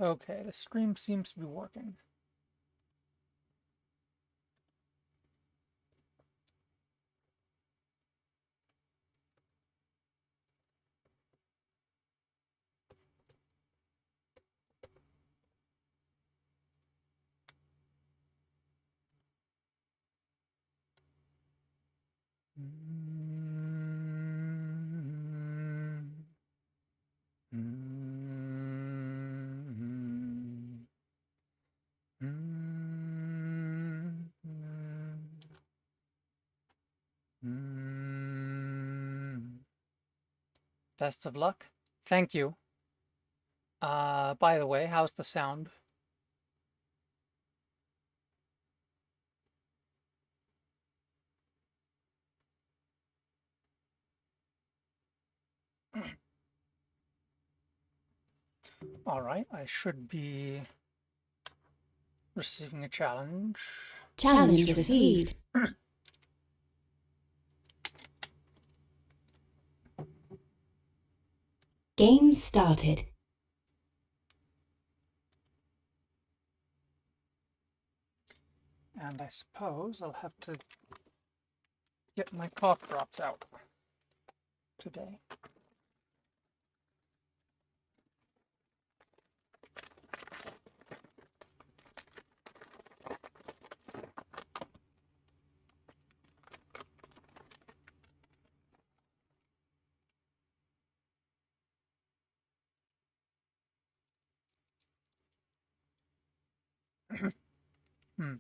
Okay, the stream seems to be working. Best of luck. Thank you. By the way, how's the sound? All right, I should be receiving a challenge. Challenge received. Game started. And I suppose I'll have to get my cough drops out today. Hmm.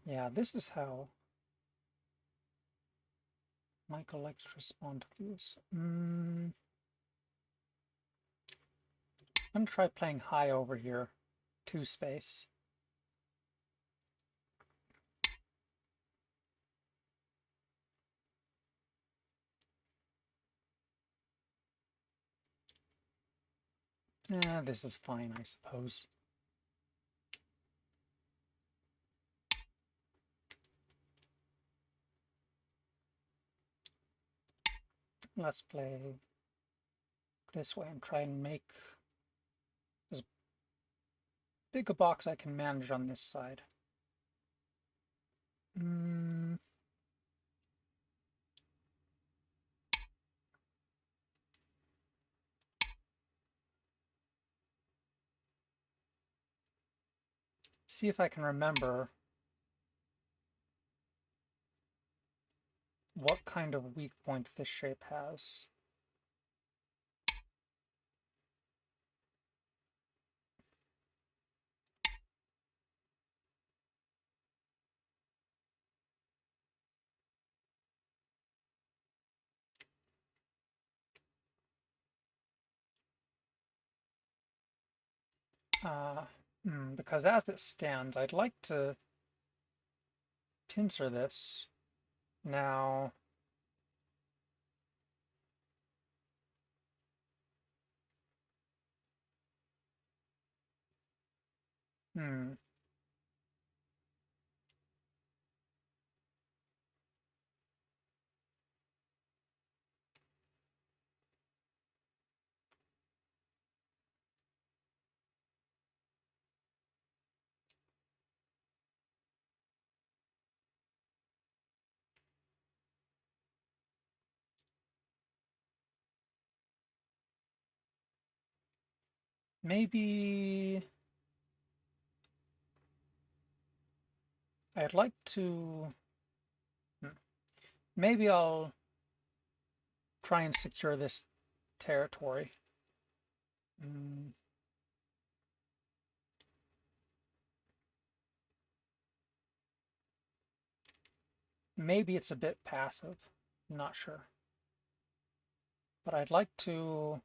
Yeah, this is how Michael likes to respond to these. I'm gonna try playing high over here, 2 space. This is fine, I suppose. Let's play this way and try and make as big a box I can manage on this side. See if I can remember what kind of weak point this shape has. Because as it stands, I'd like to pincer this. Now, maybe I'd like to, maybe I'll try and secure this territory. Maybe it's a bit passive, I'm not sure. But I'd like to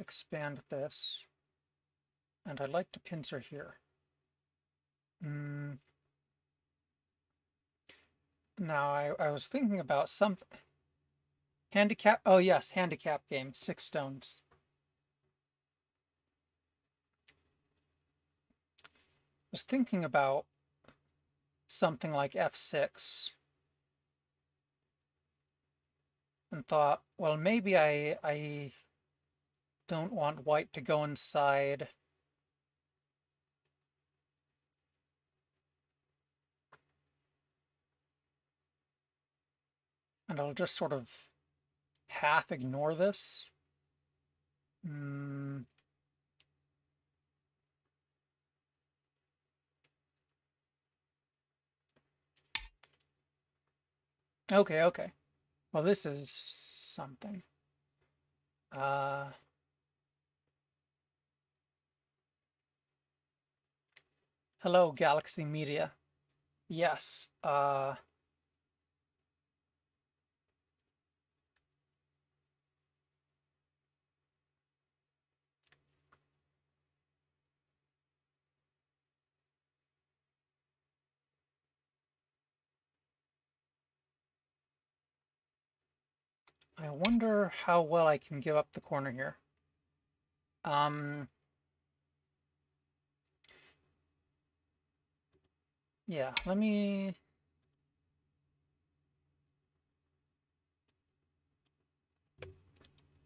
expand this, and I'd like to pincer here. Now, I was thinking about something. Handicap, oh yes, handicap game, 6 stones. I was thinking about something like f6 and thought, well, maybe I don't want white to go inside. And I'll just sort of half ignore this. Okay, okay. Well, this is something. Hello, Galaxy Media. Yes, I wonder how well I can give up the corner here. Yeah, let me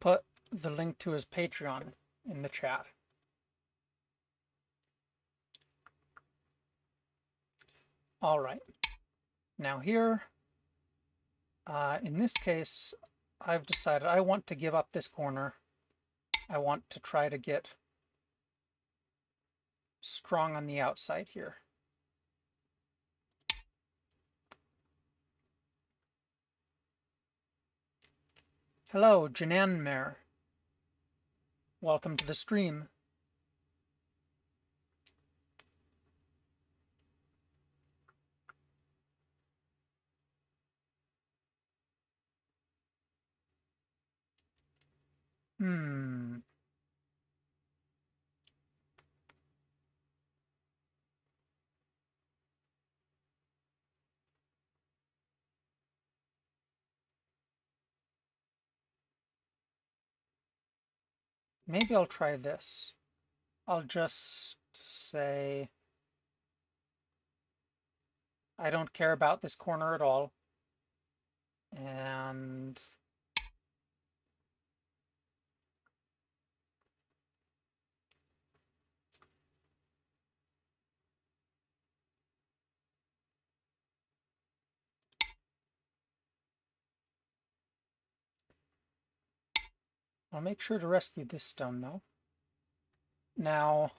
put the link to his Patreon in the chat. All right. Now here, in this case, I've decided I want to give up this corner. I want to try to get strong on the outside here. Hello, Jananmer. Welcome to the stream. Maybe I'll try this. I'll just say I don't care about this corner at all. And I'll make sure to rescue this stone, though. Now,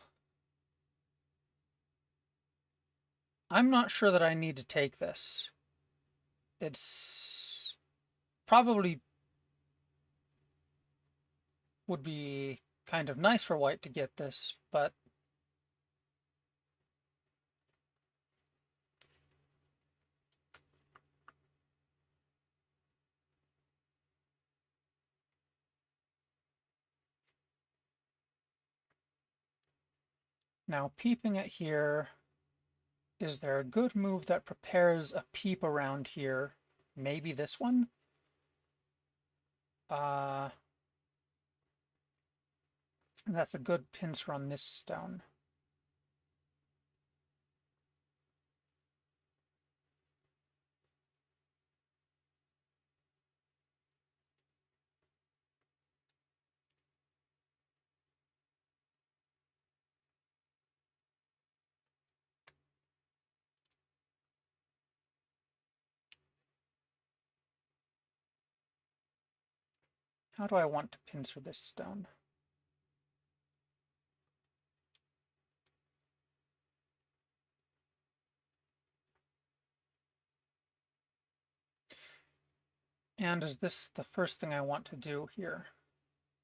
I'm not sure that I need to take this. It's probably would be kind of nice for white to get this, but now peeping at here, is there a good move that prepares a peep around here? Maybe this one? That's a good pincer on this stone. How do I want to pincer this stone? And is this the first thing I want to do here?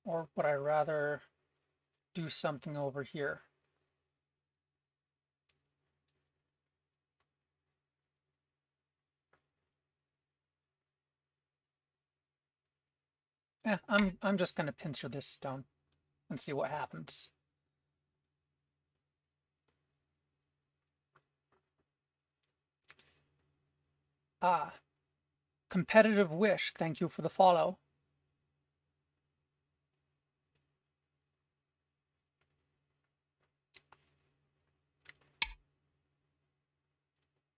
Or would I rather do something over here? I'm just going to pincer this stone. and see what happens. Ah, Competitive Wish, thank you for the follow.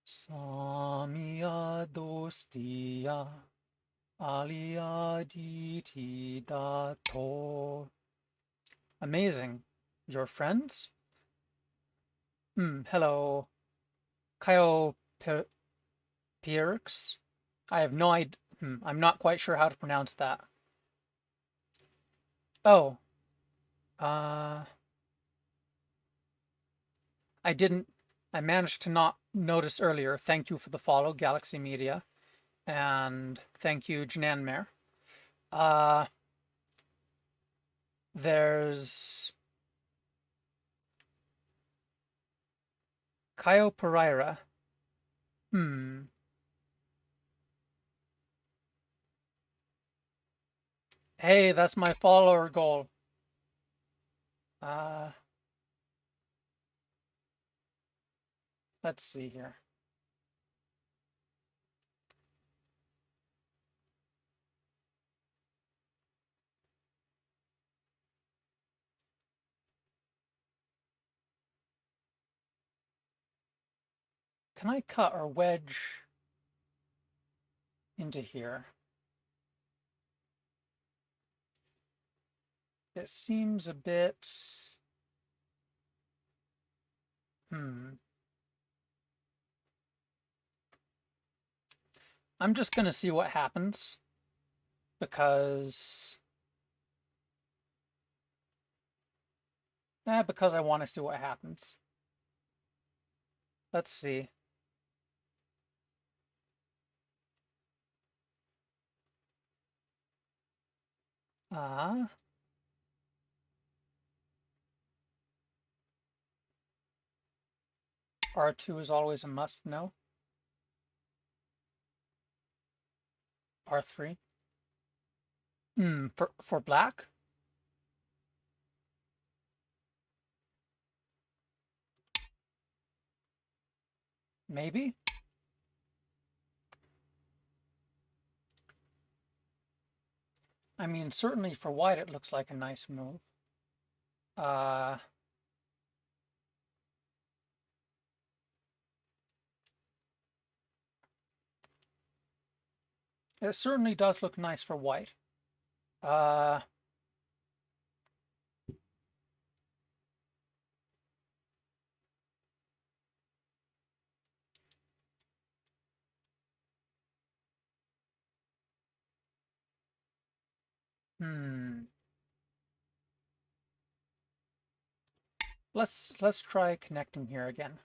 Samia dostia alia diti dato. Amazing. Your friends? Hello. Kaio Pierx? I have no idea. I'm not quite sure how to pronounce that. Oh. Uh, I managed to not notice earlier. Thank you for the follow, Galaxy Media. And thank you, Jananmare. There's Kaio Pereira. Hey, that's my follower goal. Let's see here. Can I cut or wedge into here? It seems a bit... I'm just going to see what happens because I want to see what happens. Let's see. R2 is always a must know. R3. For black? Maybe? I mean, certainly for white it looks like a nice move. It certainly does look nice for white. Let's try connecting here again.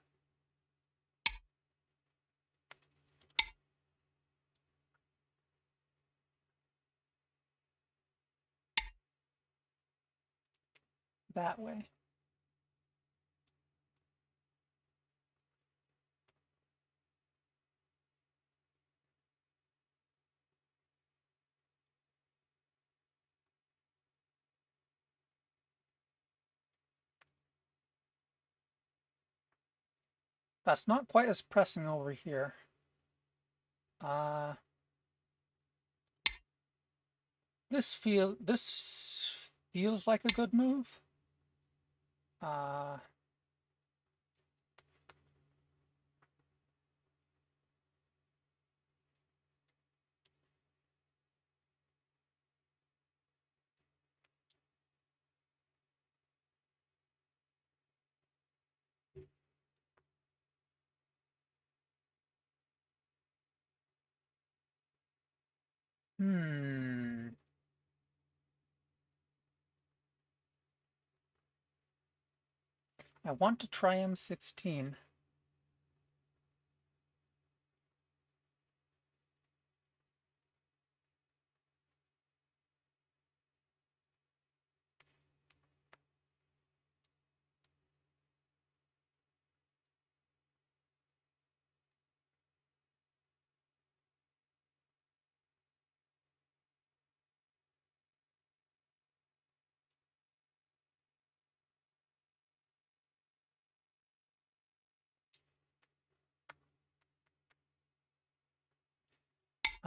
That way. That's not quite as pressing over here. This feels like a good move. I want to try M16.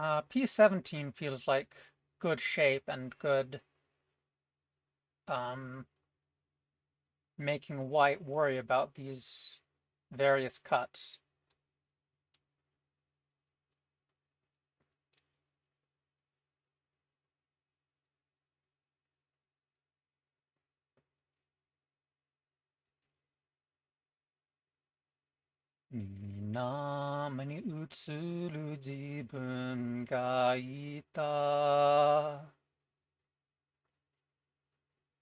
P17 feels like good shape and good making white worry about these various cuts. Minama ni utsuru jibun ga ita.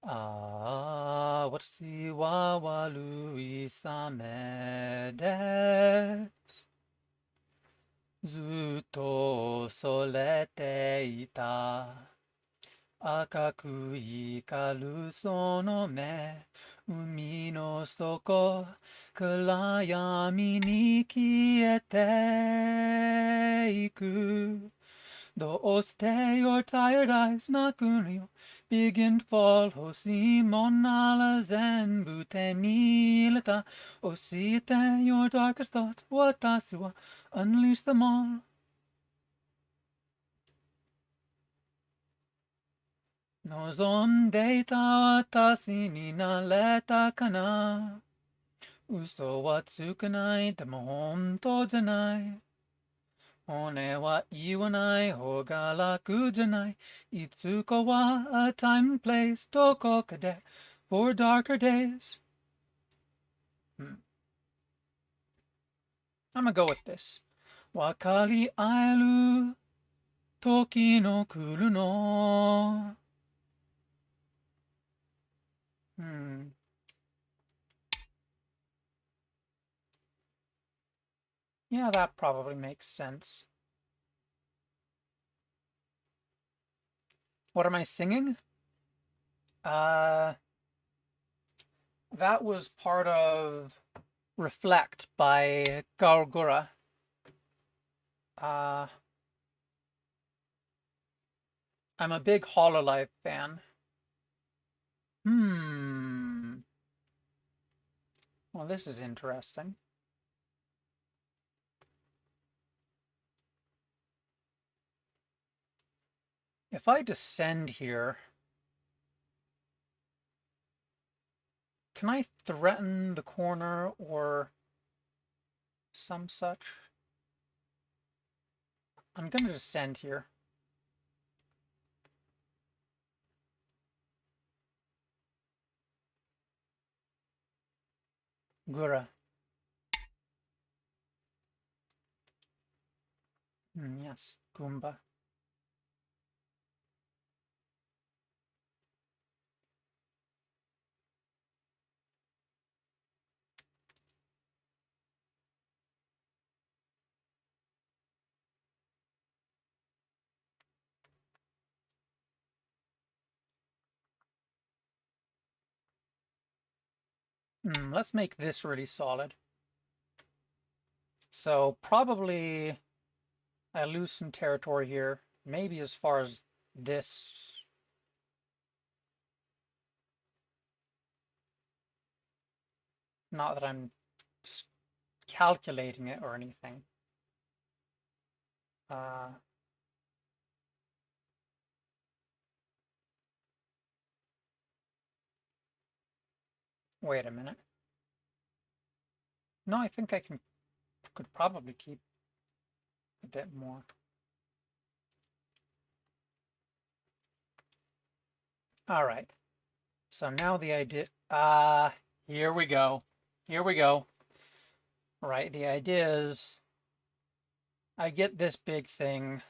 Watashi wa warui same desu. ずっとそれていた。赤く光るその目、海の底、暗闇に消えていく。どうして your tired eyes 泣くのよ Begin to fall 欲しいもんなら全部手に入れた教えて your darkest thoughts 私は unleash them all 望んでいた私になれたかな嘘はつかないでも本当じゃない骨は言わない方が楽じゃないいつかは a time and place どこかで for darker days I'm gonna go with this 分かり合える時の来るのYeah, that probably makes sense. What am I singing? That was part of Reflect by Gargura. I'm a big Hololive fan. Well, this is interesting. If I descend here, can I threaten the corner or some such? I'm gonna descend here. Gura. Yes, Goomba. Let's make this really solid. So probably I lose some territory here. Maybe as far as this. Not that I'm calculating it or anything. Wait a minute. No, I think I could probably keep a bit more. All right. So now the idea, here we go. Here we go. Right, the idea is I get this big thing.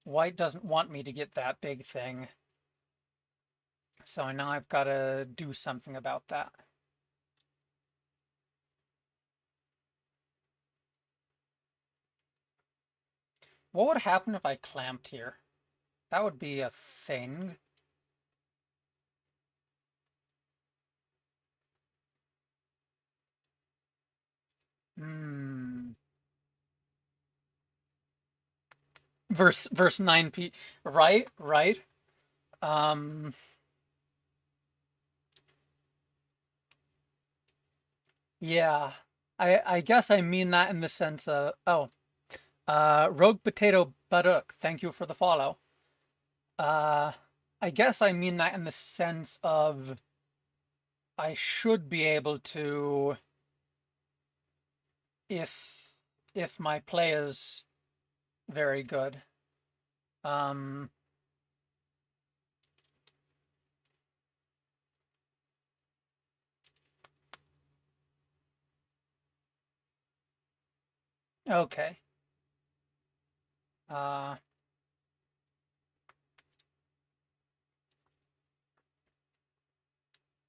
White doesn't want me to get that big thing. So now I've got to do something about that. What would happen if I clamped here? That would be a thing. Verse 9p. Right, right. Yeah. I guess I mean that in the sense of Rogue Potato Baduk, thank you for the follow. Uh, I guess I mean that in the sense of I should be able to, if if my play is very good. Um, okay. Uh,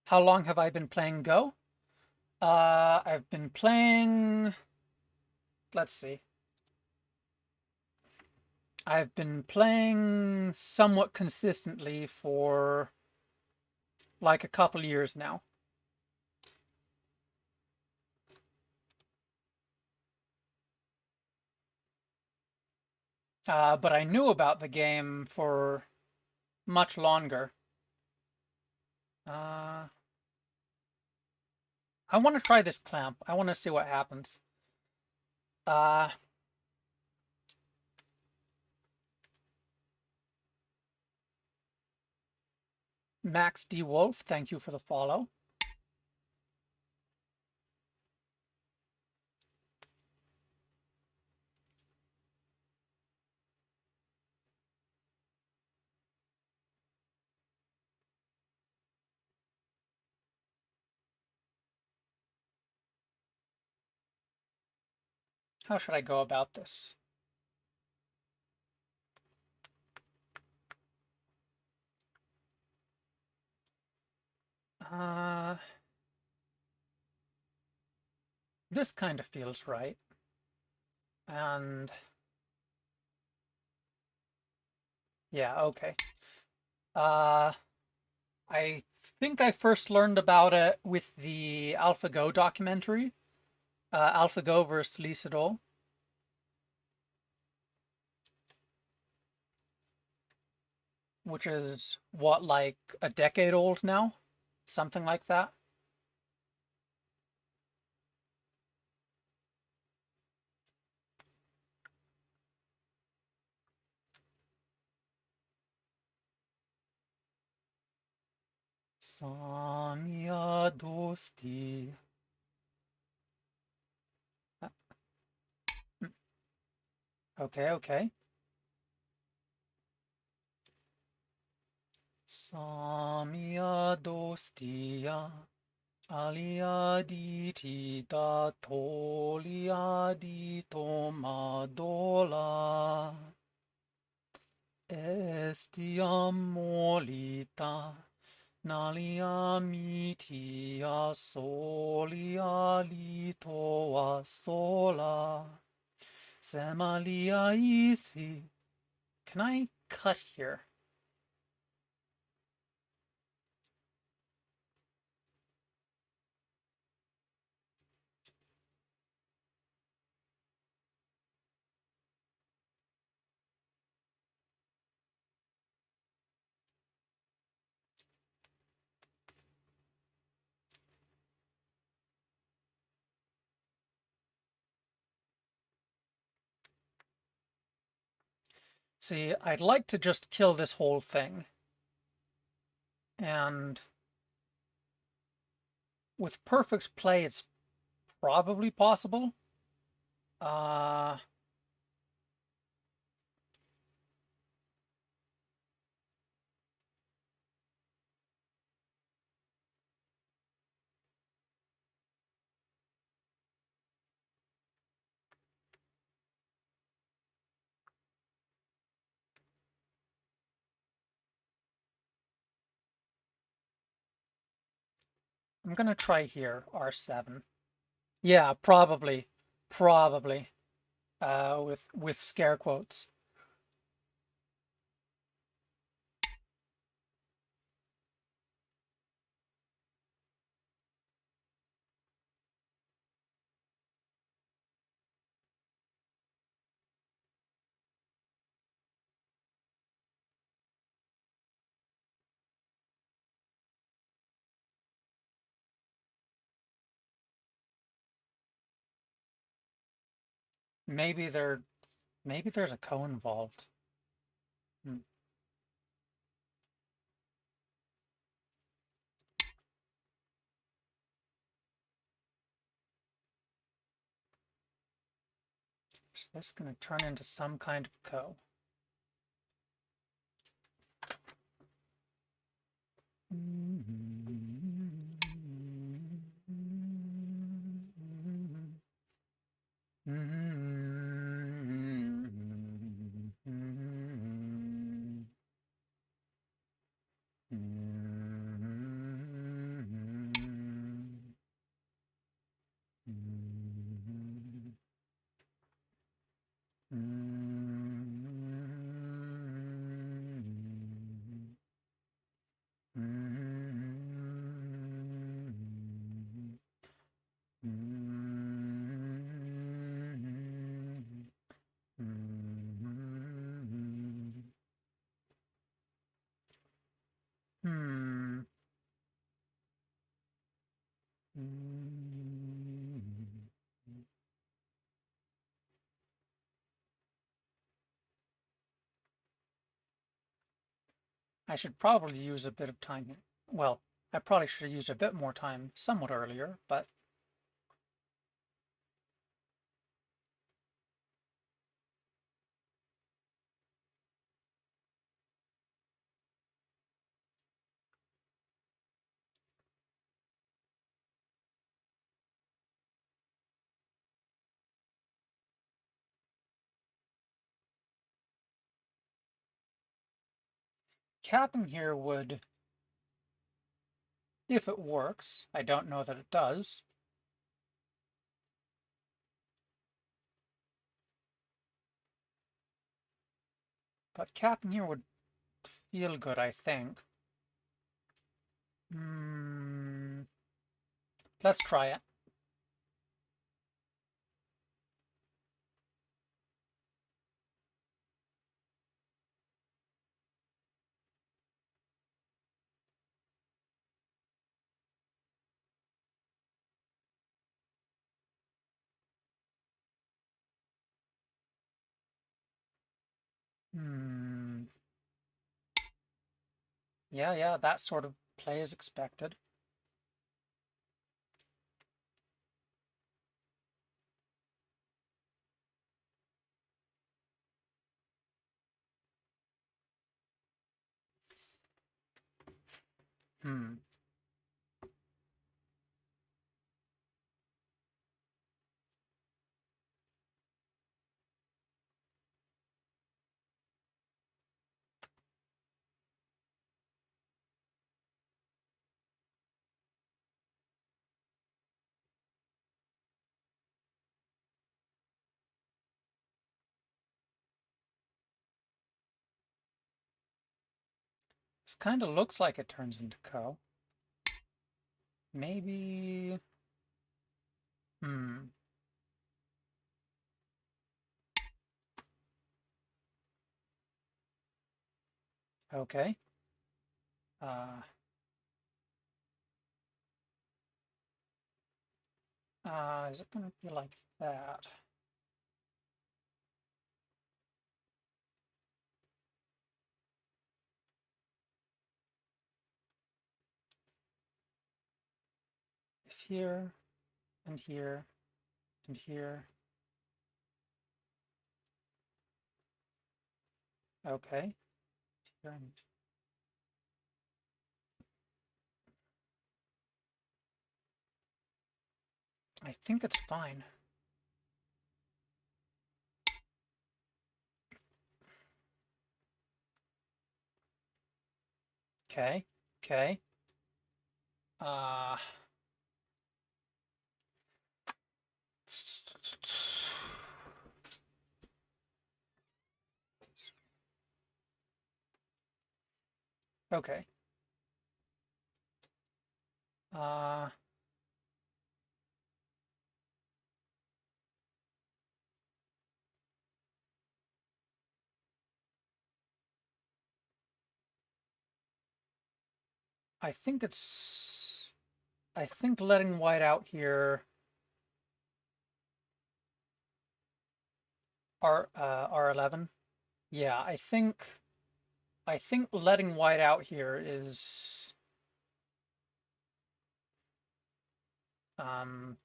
how long have I been playing Go? I've been playing, let's see. I've been playing somewhat consistently for like a couple years now. But I knew about the game for much longer. Uh, I want to try this clamp. I want to see what happens. Uh, Max D. Wolf, thank you for the follow. How should I go about this? Uh, this kind of feels right. And yeah, okay. Uh, I think I first learned about it with the AlphaGo documentary, AlphaGo versus Lee Sedol, which is what, like a decade old now? Something like that. Samia dosti. Okay, okay. Samia dostia. Alia di da tolia di tomadola. Estiam molita. Nalia mitia solia litoa sola. Semalia isi. Can I cut here? See, I'd like to just kill this whole thing. And with perfect play, it's probably possible. Uh, I'm gonna try here, R7. Yeah, probably, probably, with scare quotes. Maybe they're Maybe there's a ko involved. Hmm. Is this going to turn into some kind of ko? I should probably use a bit of time here. Well, I probably should have used a bit more time somewhat earlier, but capping here would, if it works, I don't know that it does, but capping here would feel good, I think. Let's try it. Yeah, that sort of play is expected. This kind of looks like it turns into ko. Maybe... Okay. Is it going to be like that? If here, and here, and here. Okay. Here and... I think it's fine. Okay. Okay. Okay. I think it's... I think letting white out here R11. Yeah, I think letting white out here is um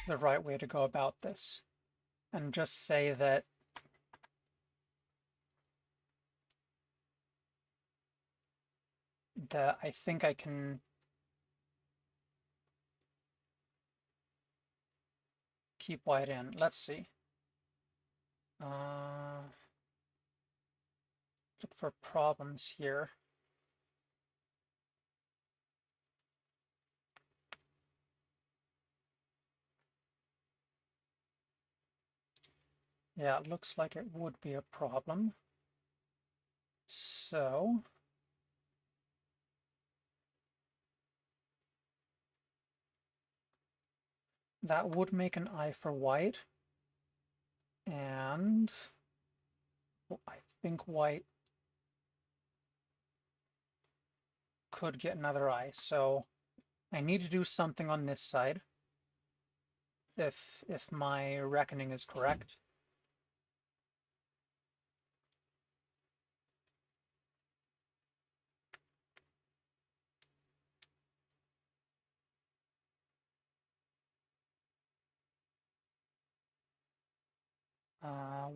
the right way to go about this. And just say that I think I can keep white in. Let's see. Look for problems here. Yeah, it looks like it would be a problem. So that would make an eye for white. And I think white could get another eye. So I need to do something on this side if my reckoning is correct.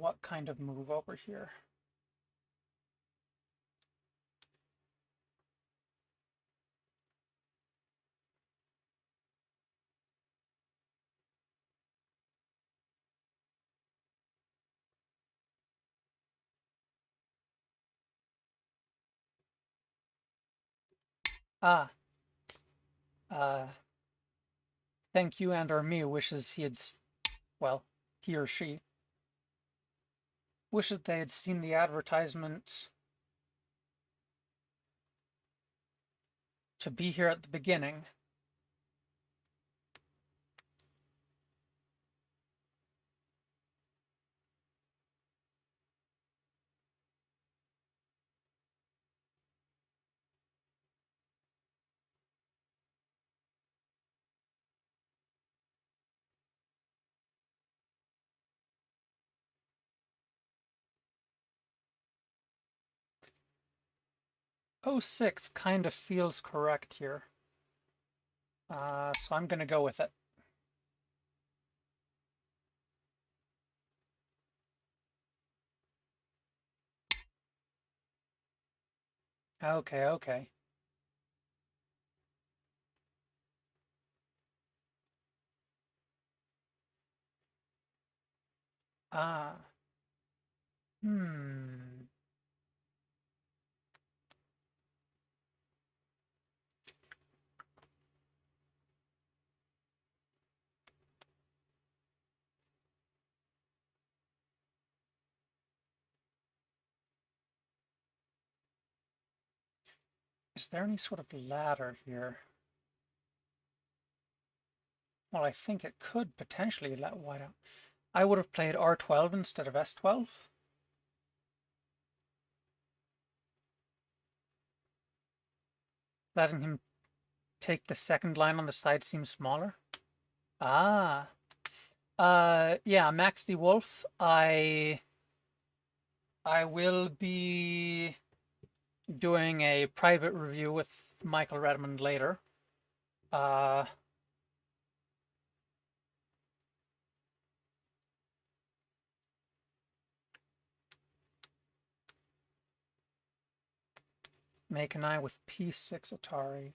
What kind of move over here? Ah, uh, thank you and or me wishes he had, well, he or she wishes they had seen the advertisement to be here at the beginning. Oh, 06 kind of feels correct here. So I'm going to go with it. Okay, okay. Ah. Hmm. Is there any sort of ladder here? Well, I think it could potentially let white out. I would have played R12 instead of S12. Letting him take the second line on the side seems smaller. Ah. Yeah, Max D. Wolf. I will be doing a private review with Michael Redmond later. Make an eye with P6 Atari.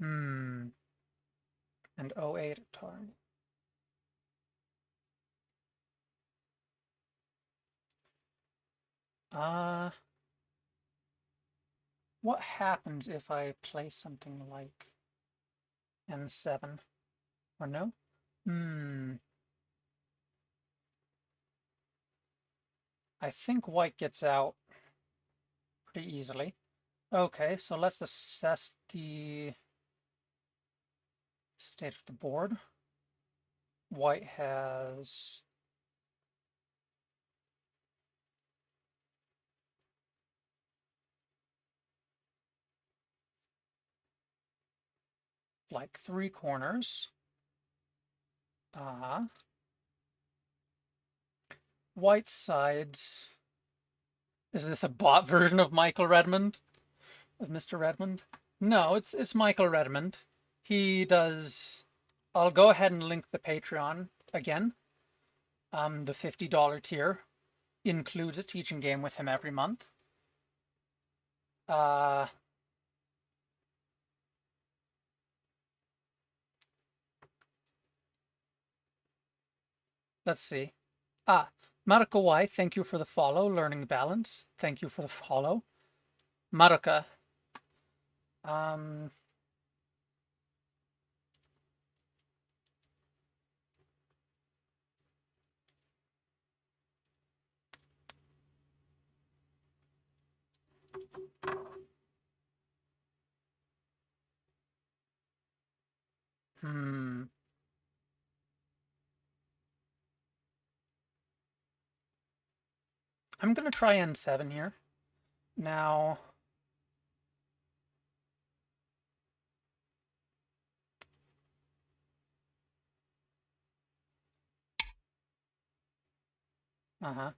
And 08 Atari. What happens if I play something like N7? Or no? I think white gets out pretty easily. Okay, so let's assess the state of the board. White has like 3 corners. White sides. Is this a bot version of Michael Redmond? Of Mr. Redmond? No, it's Michael Redmond. He does. I'll go ahead and link the Patreon again. The $50 tier includes a teaching game with him every month. Let's see. Maruka Y, thank you for the follow. Learning Balance, thank you for the follow. Maruka. I'm gonna try N7 here. Now, all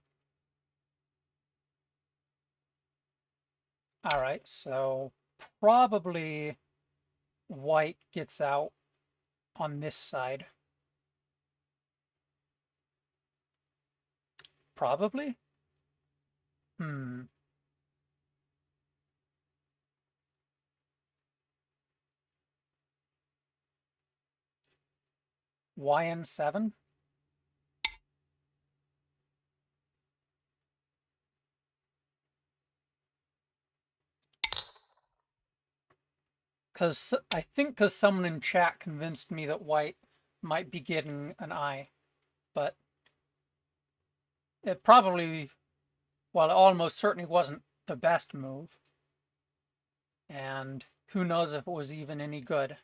right, so probably white gets out on this side. Probably? YN7? I think because someone in chat convinced me that white might be getting an I, but it probably, well, it almost certainly wasn't the best move. And who knows if it was even any good.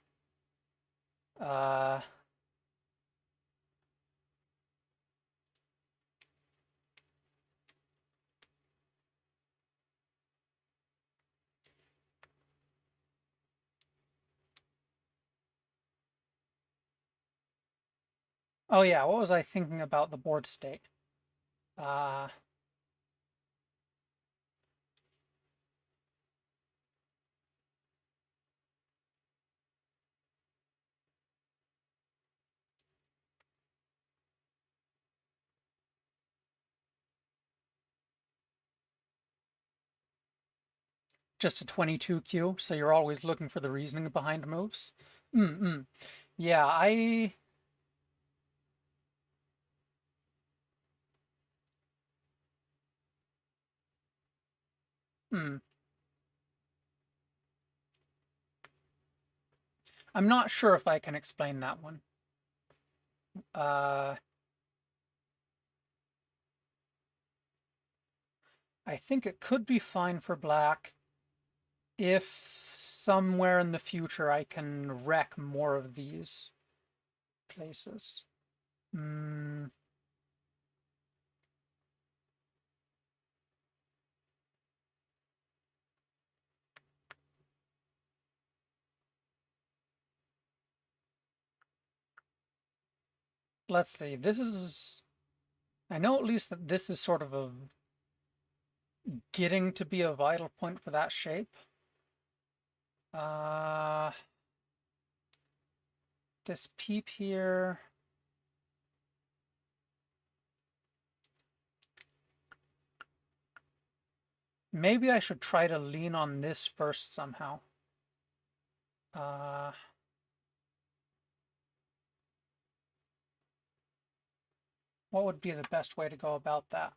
Oh yeah, what was I thinking about the board state? Just a 22Q, so you're always looking for the reasoning behind moves? Yeah, I'm not sure if I can explain that one. I think it could be fine for black if somewhere in the future I can wreck more of these places. Let's see. I know at least that this is sort of getting to be a vital point for that shape. This peep here. Maybe I should try to lean on this first somehow. What would be the best way to go about that?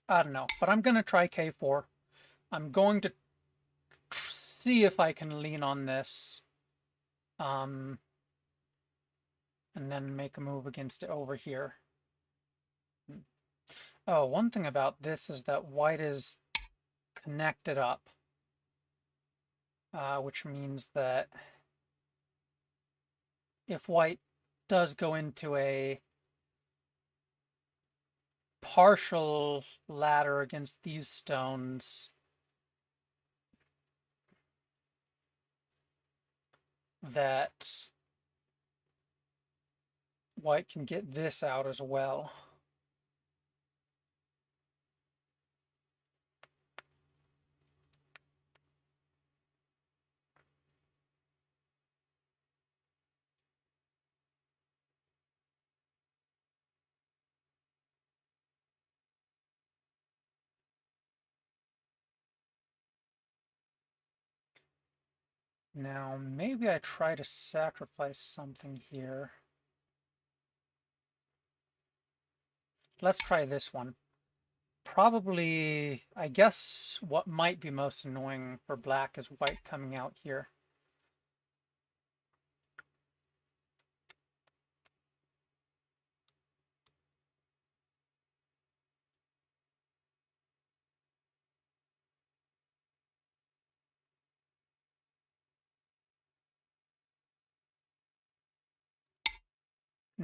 I don't know, but I'm going to try K4. I'm going to see if I can lean on this. And then make a move against it over here. Oh, one thing about this is that white is connected up. Which means that if white does go into a partial ladder against these stones, that white can get this out as well. Now, maybe I try to sacrifice something here. Let's try this one. Probably, I guess what might be most annoying for black is white coming out here.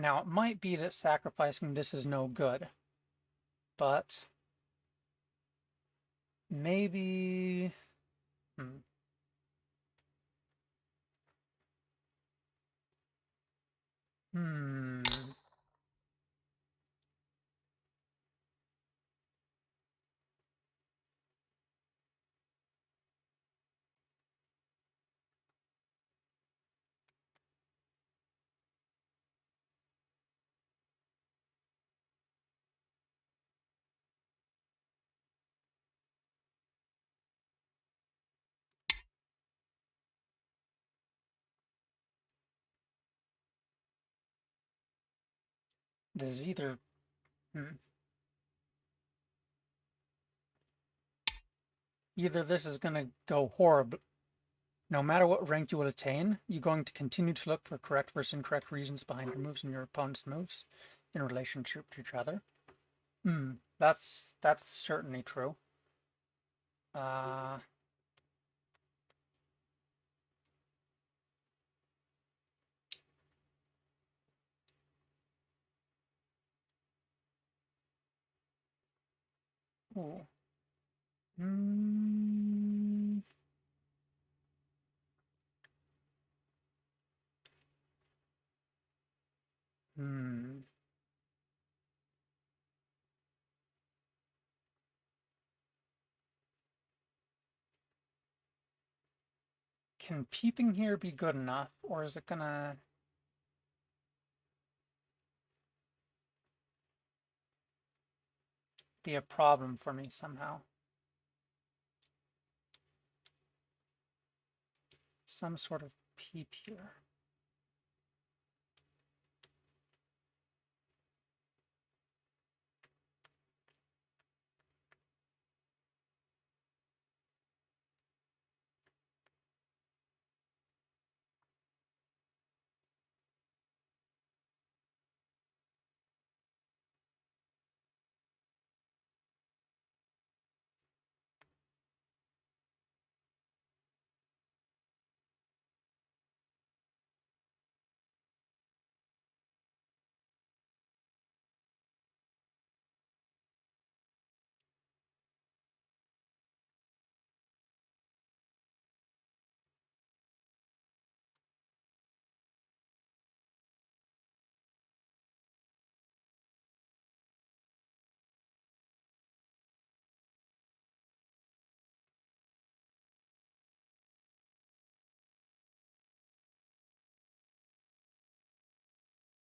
Now, it might be that sacrificing this is no good, but maybe... Hmm. Hmm. This is either... Hmm. Either this is going to go horrible. No matter what rank you will attain, you're going to continue to look for correct versus incorrect reasons behind your moves and your opponent's moves in relationship to each other. That's certainly true. Uh, ooh. Hmm. Hmm. Can peeping here be good enough, or is it gonna be a problem for me somehow? Some sort of peep here.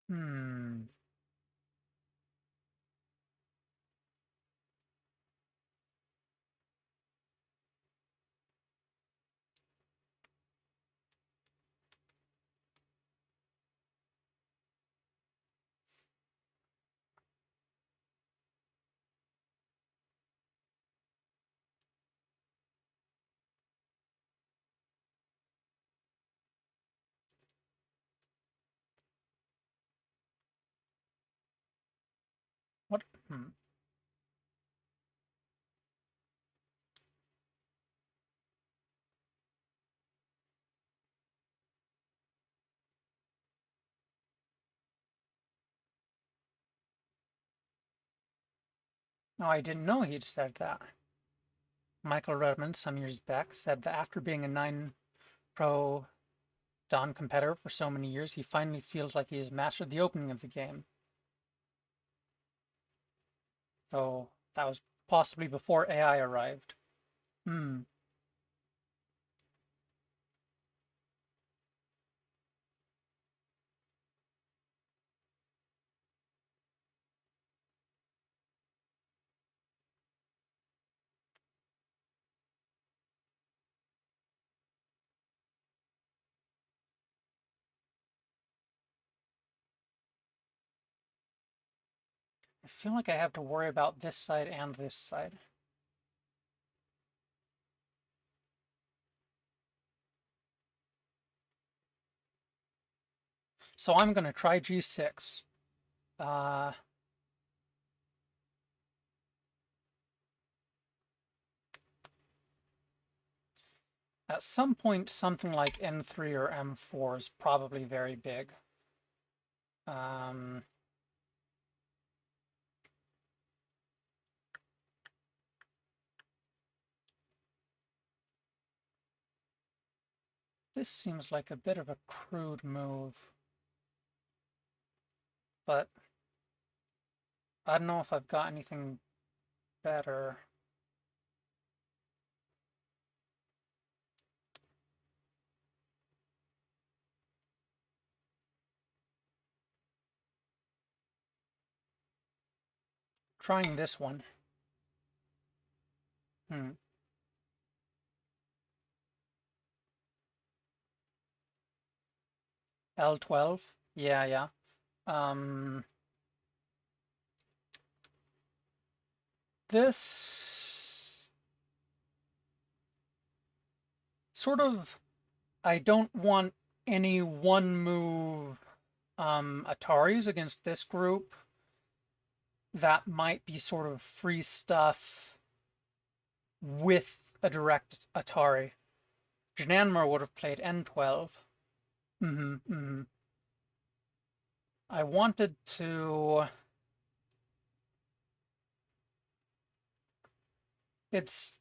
Hmm. What? Hmm. No, I didn't know he'd said that. Michael Redmond, some years back, said that after being a 9 pro Dan competitor for so many years, he finally feels like he has mastered the opening of the game. Though that was possibly before AI arrived. Hmm. I feel like I have to worry about this side and this side. So I'm going to try G6. At some point, something like N3 or M4 is probably very big. This seems like a bit of a crude move, but I don't know if I've got anything better. Trying this one. L12. Yeah. This sort of, I don't want any one move Ataris against this group. That might be sort of free stuff with a direct Atari. Jananmer would have played N12. I wanted to... It's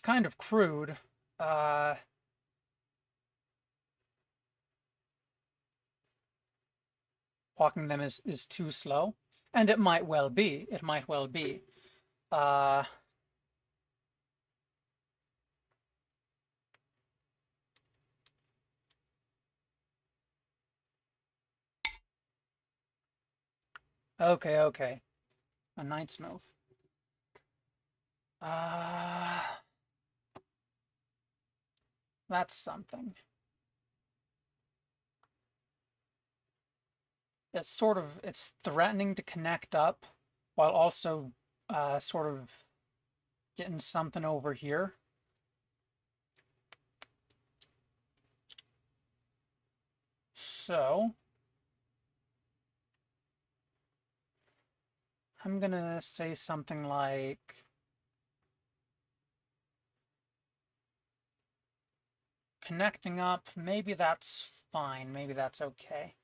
kind of crude. Walking them is too slow. And it might well be. It might well be. Okay. A knight's move. That's something. It's threatening to connect up while also sort of getting something over here. So I'm gonna say something like connecting up. Maybe that's fine. Maybe that's okay.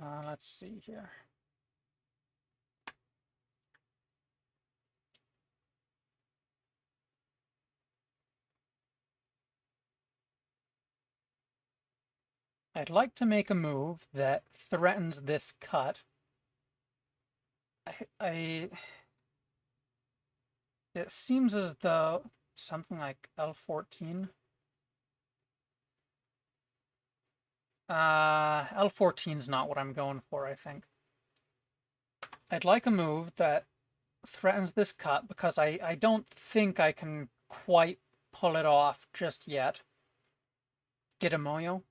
Let's see here. I'd like to make a move that threatens this cut. It seems as though something like L14. L14 is not what I'm going for, I think. I'd like a move that threatens this cut because I don't think I can quite pull it off just yet. Get a moyo?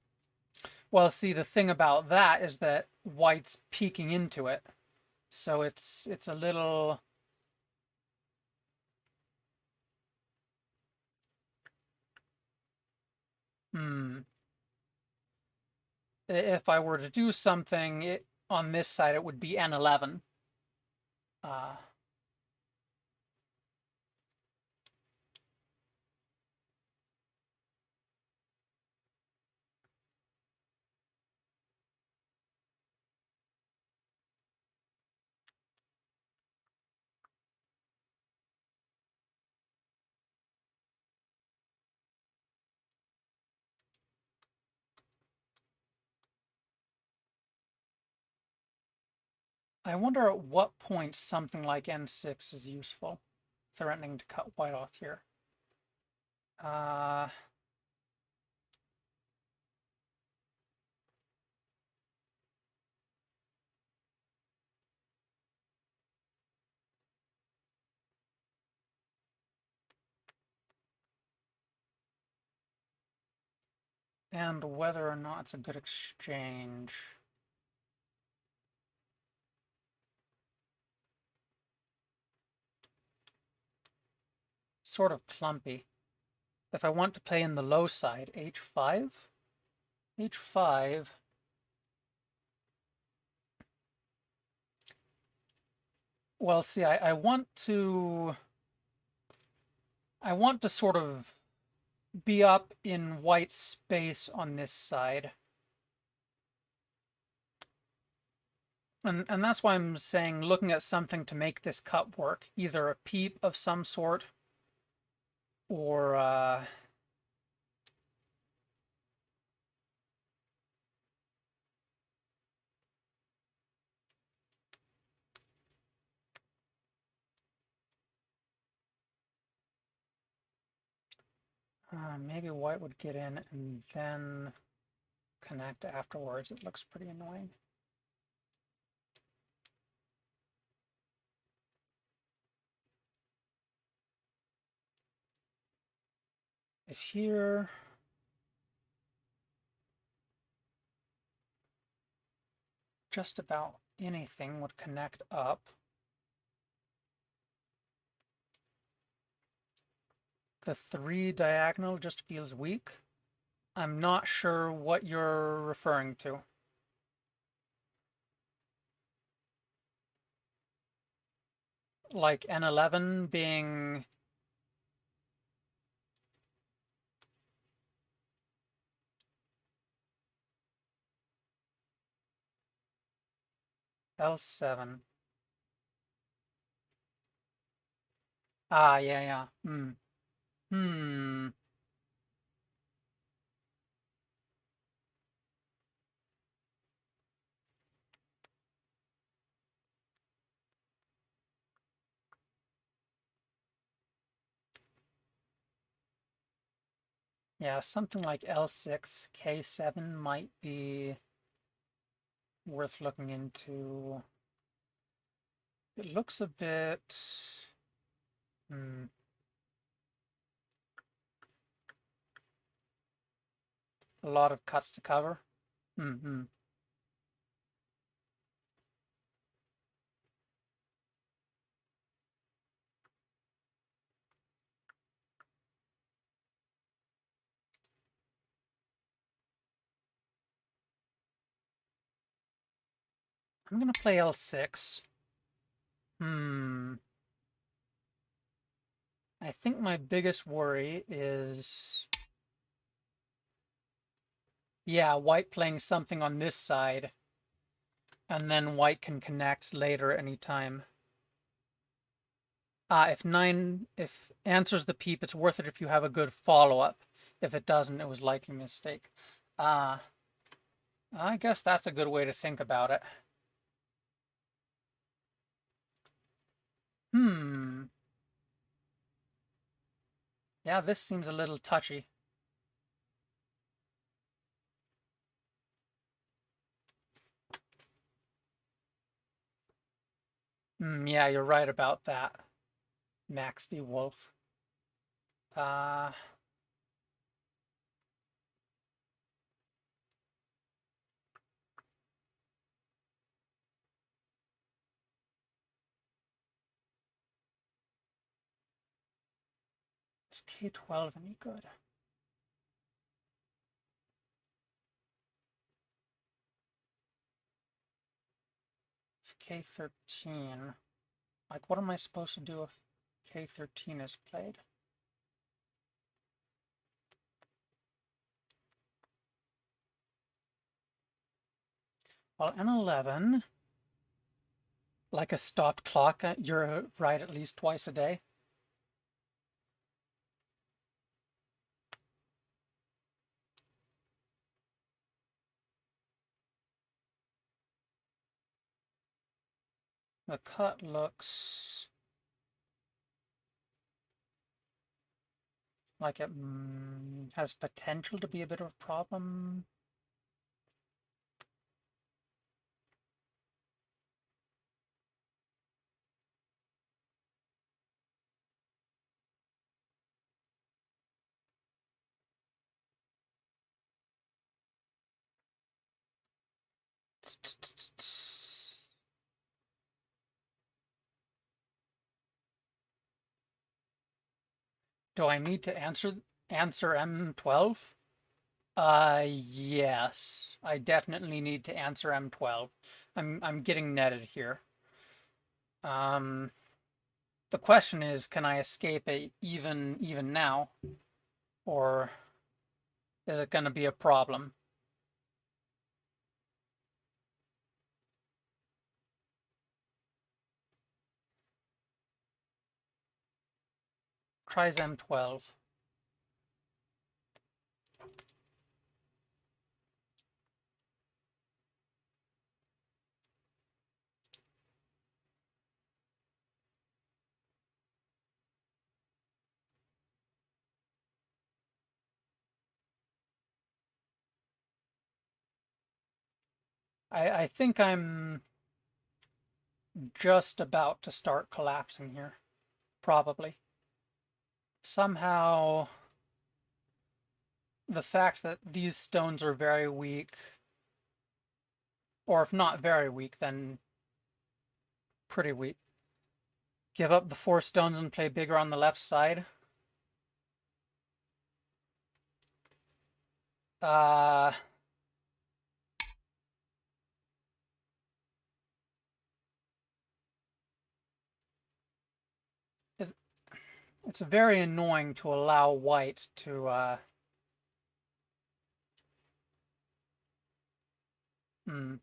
Well, see, the thing about that is that white's peeking into it. So it's a little... If I were to do something on this side, it would be N11. I wonder at what point something like N6 is useful, threatening to cut white off here. Uh, and whether or not it's a good exchange. Sort of clumpy. If I want to play in the low side, H5? H5. Well, see, I want to sort of be up in white space on this side. And that's why I'm saying looking at something to make this cut work. Either a peep of some sort or maybe white would get in and then connect afterwards. It looks pretty annoying. If here, just about anything would connect up. The 3 diagonal just feels weak. I'm not sure what you're referring to. Like N11 being L7. Ah, yeah, yeah. Hmm. Yeah, something like L6, K7 might be worth looking into. It looks a bit... a lot of cuts to cover. I'm gonna play L6. I think my biggest worry is... yeah, white playing something on this side, and then white can connect later anytime. If answers the peep, it's worth it if you have a good follow-up. If it doesn't, it was likely a mistake. I guess that's a good way to think about it. Yeah, this seems a little touchy. Yeah, you're right about that, Max D. Wolf. Uh, is K12 any good? K13. Like, what am I supposed to do if K13 is played? Well, N11, like a stopped clock, you're right at least twice a day. The cut looks like it has potential to be a bit of a problem. Do I need to answer M12? Yes. I definitely need to answer M12. I'm getting netted here. The question is, can I escape it even now? Or is it going to be a problem? Tries M12. I think I'm just about to start collapsing here. Probably. Somehow, the fact that these stones are very weak, or if not very weak, then pretty weak. Give up the 4 stones and play bigger on the left side. Uh, it's very annoying to allow white to hmm.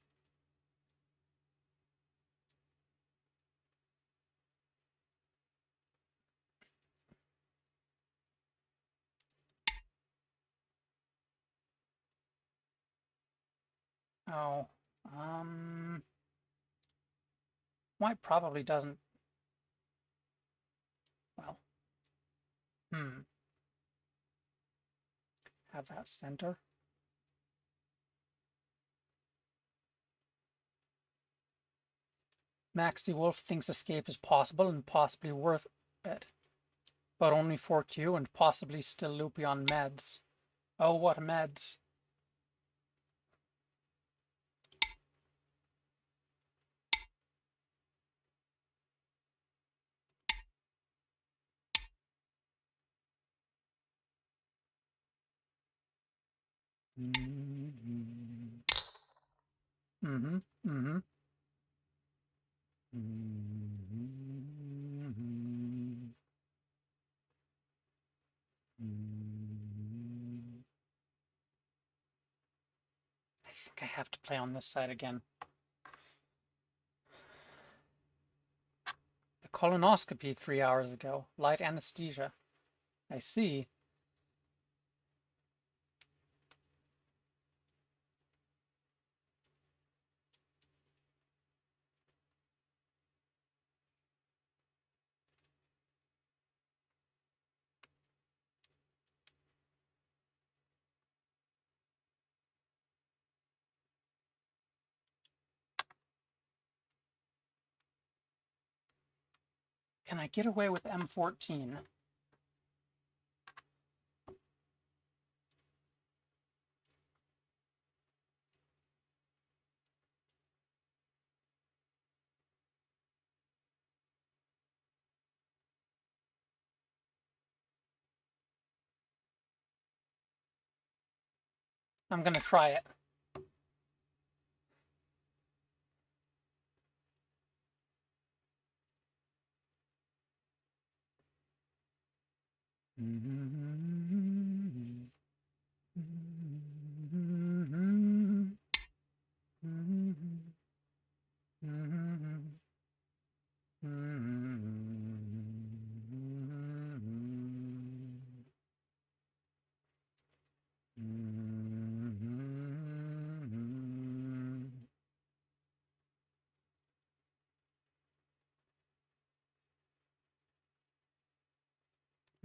Oh, white probably doesn't. Well, have that center. Maxi Wolf thinks escape is possible and possibly worth it, but only 4Q and possibly still loopy on meds. Oh, what meds? Mm-hmm. Mm-hmm. Mm-hmm. Mm-hmm. Mm-hmm. I think I have to play on this side again. The colonoscopy 3 hours ago. Light anesthesia. I see. Can I get away with M14? I'm gonna try it.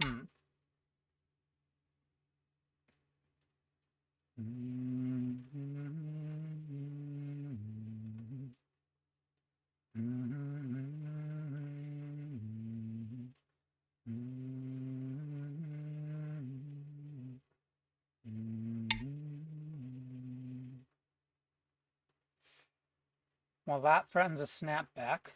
Hmm. Well, that threatens a snapback.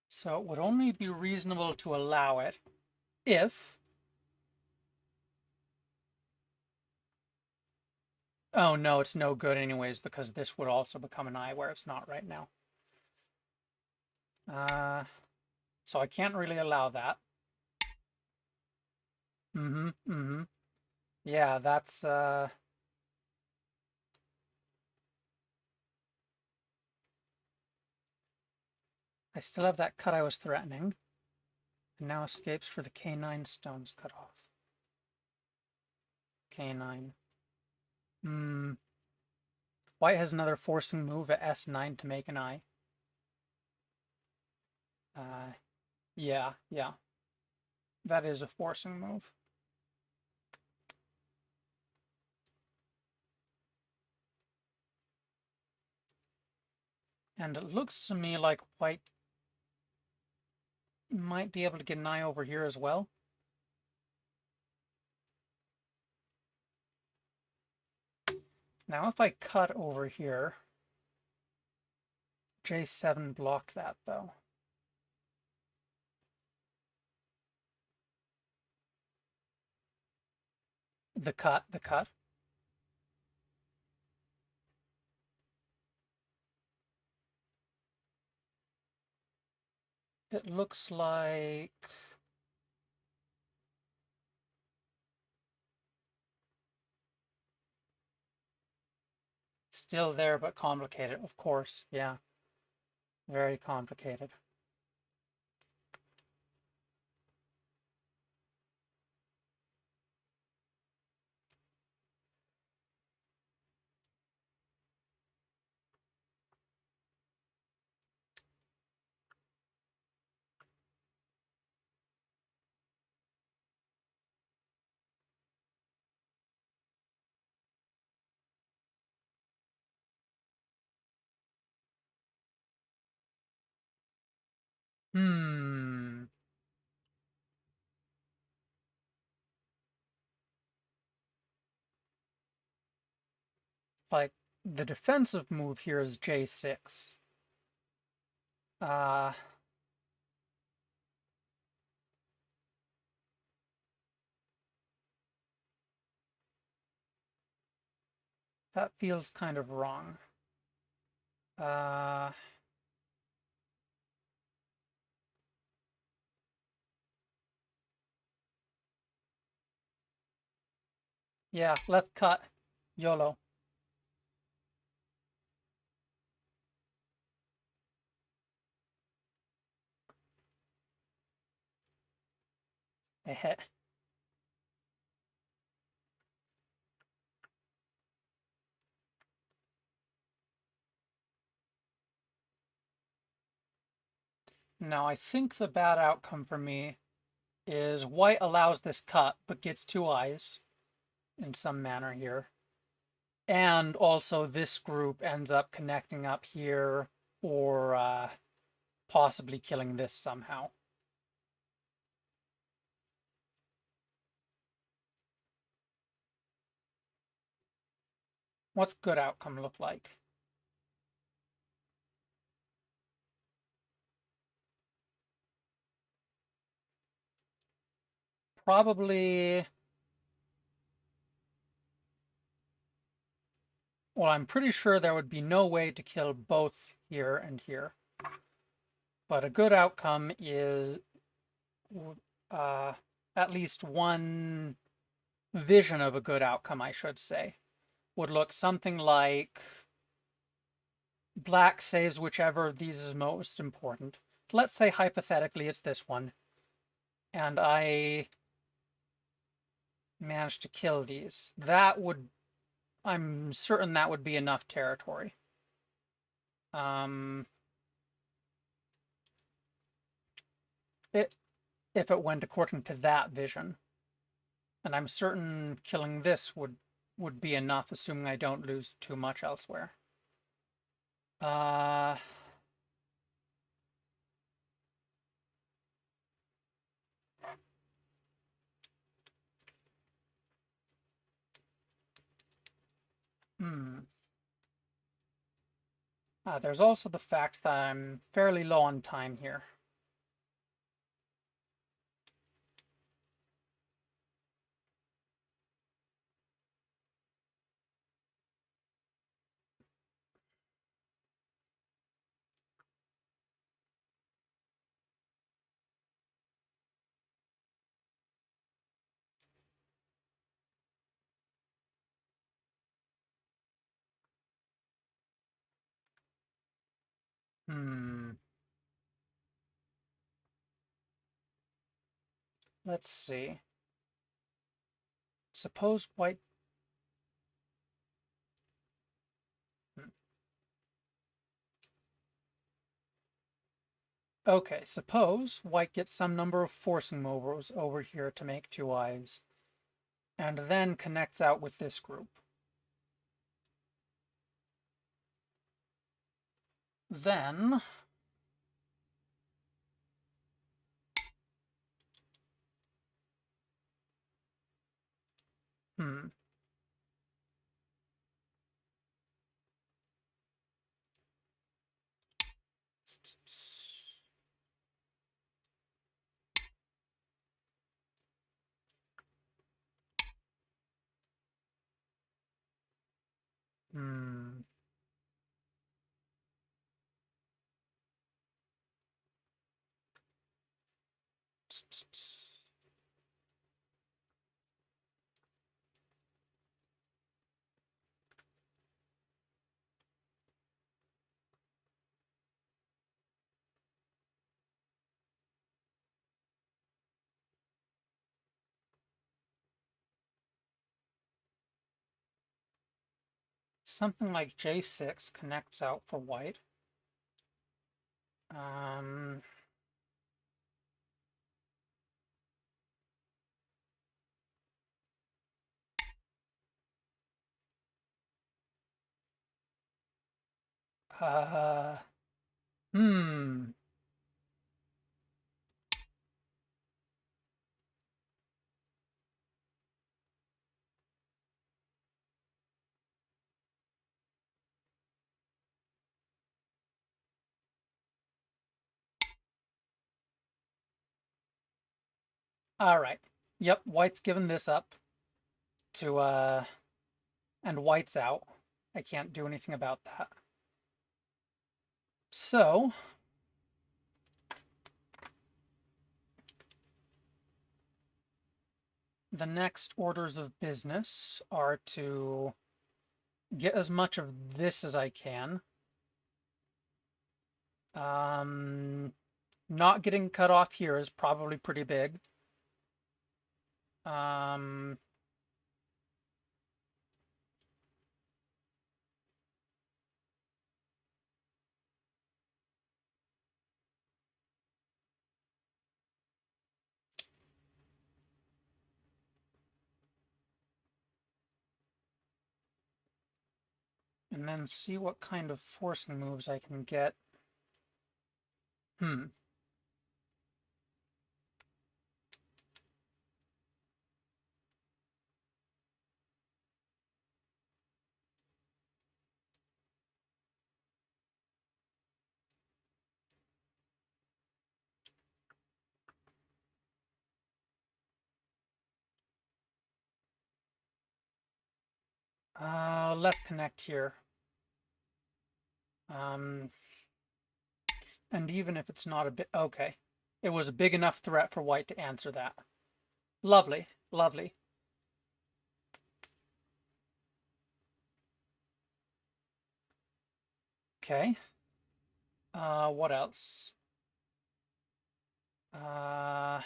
So it would only be reasonable to allow it if... Oh, no, it's no good anyways, because this would also become an I where it's not right now. So I can't really allow that. Yeah, that's... I still have that cut I was threatening. And now escapes for the K9 stones cut off. K9. White has another forcing move at S9 to make an I. Yeah. That is a forcing move. And it looks to me like white might be able to get an I over here as well. Now if I cut over here, J7 blocked that though. The cut. It looks like... Still there, but complicated, of course. Yeah. Very complicated. Like, the defensive move here is J6. That feels kind of wrong. Yeah, let's cut. YOLO. Eh. Now, I think the bad outcome for me is white allows this cut, but gets two eyes in some manner here. And also this group ends up connecting up here or possibly killing this somehow. What's good outcome look like? Probably... Well, I'm pretty sure there would be no way to kill both here and here. But a good outcome is at least one vision of a good outcome, I should say, would look something like black saves whichever of these is most important. let's say hypothetically it's this one, and I managed to kill these. I'm certain that would be enough territory. If it went according to that vision. And I'm certain killing this would be enough, assuming I don't lose too much elsewhere. Uh, hmm. There's also the fact that I'm fairly low on time here. Hmm. Let's see. Suppose white... Hmm. Okay, suppose white gets some number of forcing moves over here to make two eyes, and then connects out with this group. Then... Hmm. Hmm. Something like J6 connects out for white. Um, uh, hmm. All right. Yep, white's given this up to, and white's out. I can't do anything about that. So, the next orders of business are to get as much of this as I can. Not getting cut off here is probably pretty big. Um, and then see what kind of forcing moves I can get. Hmm. Let's connect here. And even if it's not a bit... Okay. It was a big enough threat for white to answer that. Lovely. Lovely. Okay. What else? Uh,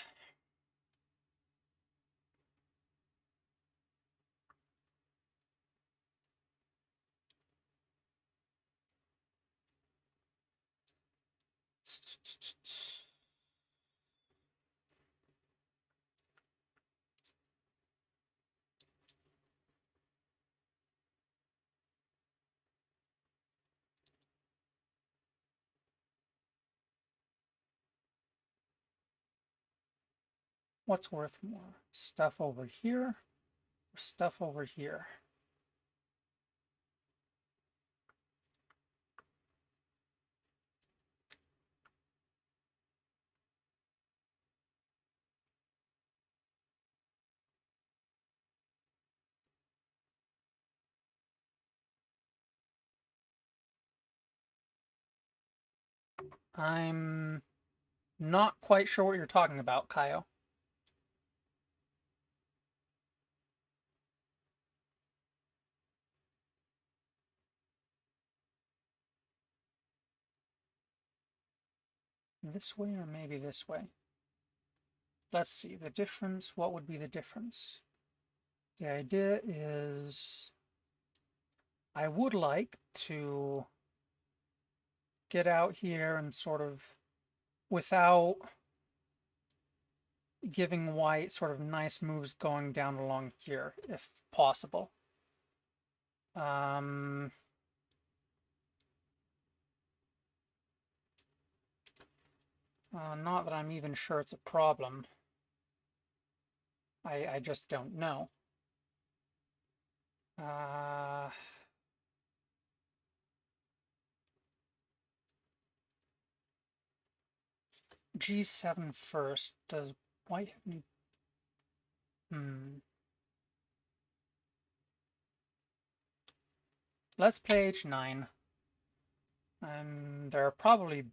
what's worth more? Stuff over here or stuff over here? I'm not quite sure what you're talking about, Kaio. This way or maybe this way? Let's see, the difference, what would be the difference? The idea is I would like to get out here and sort of, without giving white sort of nice moves going down along here, if possible. Not that I'm even sure it's a problem. I just don't know. G7 first. Does white have any... Let's play H9. There are probably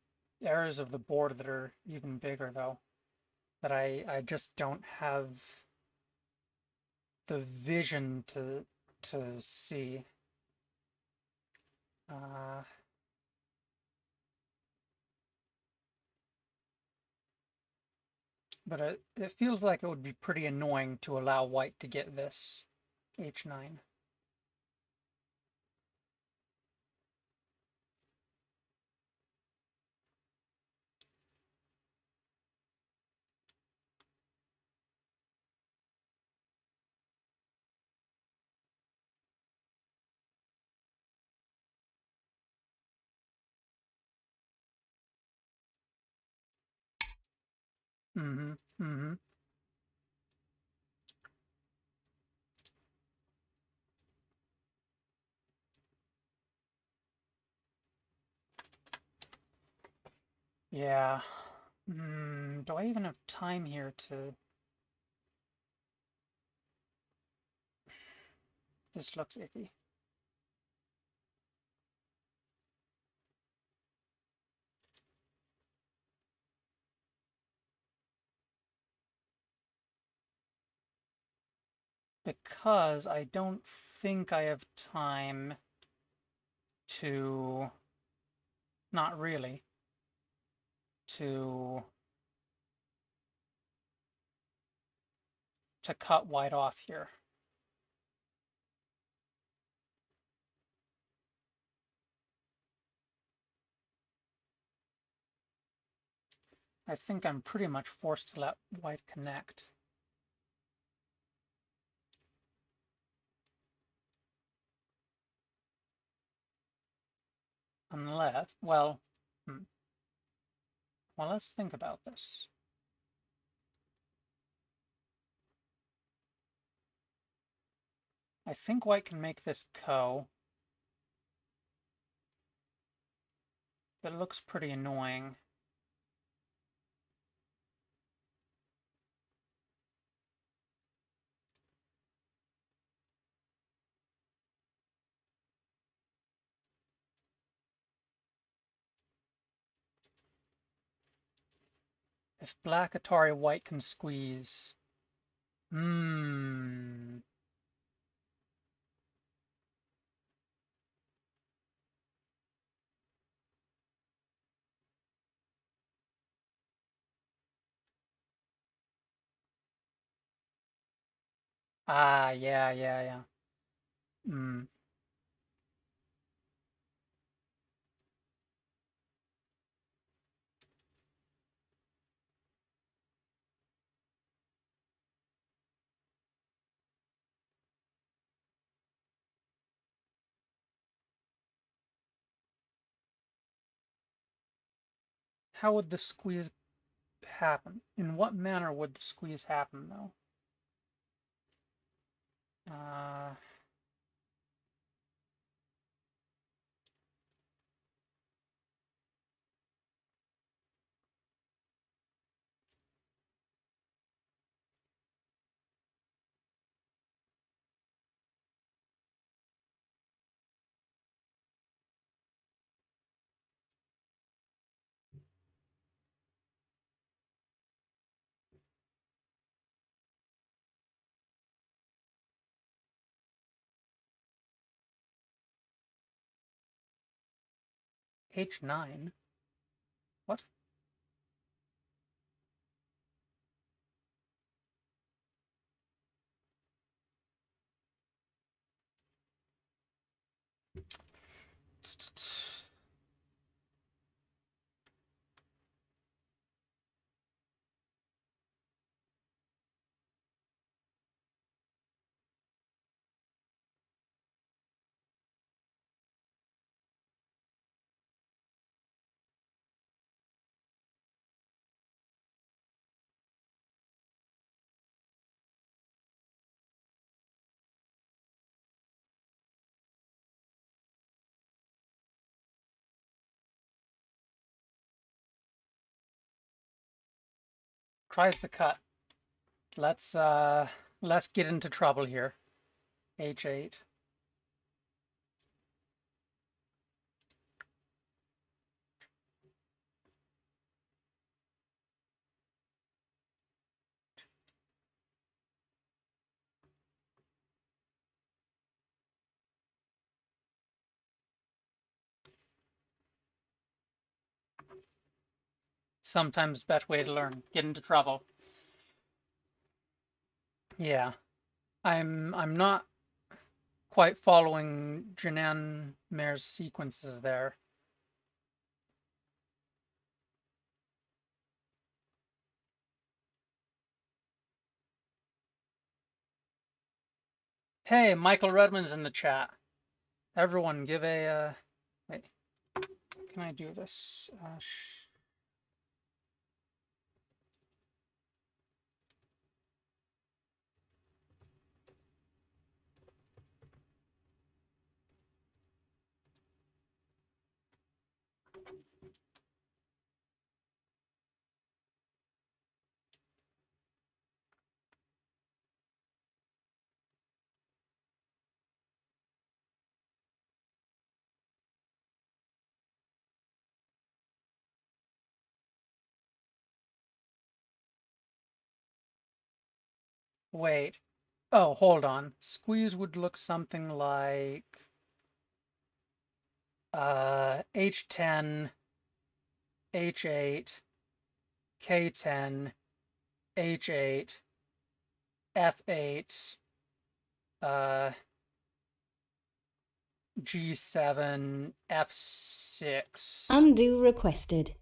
areas of the board that are even bigger, though, that I just don't have the vision to see. But it feels like it would be pretty annoying to allow white to get this H9. Mm-hmm. Mm-hmm. Yeah. Do I even have time here to... This looks iffy. Because I don't think I have time to... Not really. To cut white off here. I think I'm pretty much forced to let white connect. Unless, well, well, let's think about this. I think white can make this ko. It looks pretty annoying. If black Atari white can squeeze. Ah, yeah, yeah, yeah. Mm. How would the squeeze happen? In what manner would the squeeze happen, though? Uh, H9? What? Tries to cut. Let's get into trouble here. H8. Sometimes best way to learn. Get into trouble. Yeah. I'm not quite following Janan Mare's sequences there. Hey, Michael Redmond's in the chat. Everyone give a wait. Can I do this? Wait. Oh, hold on. Squeeze would look something like H10, H8, K10, H8, F8, uh, G7, F6. Undo requested.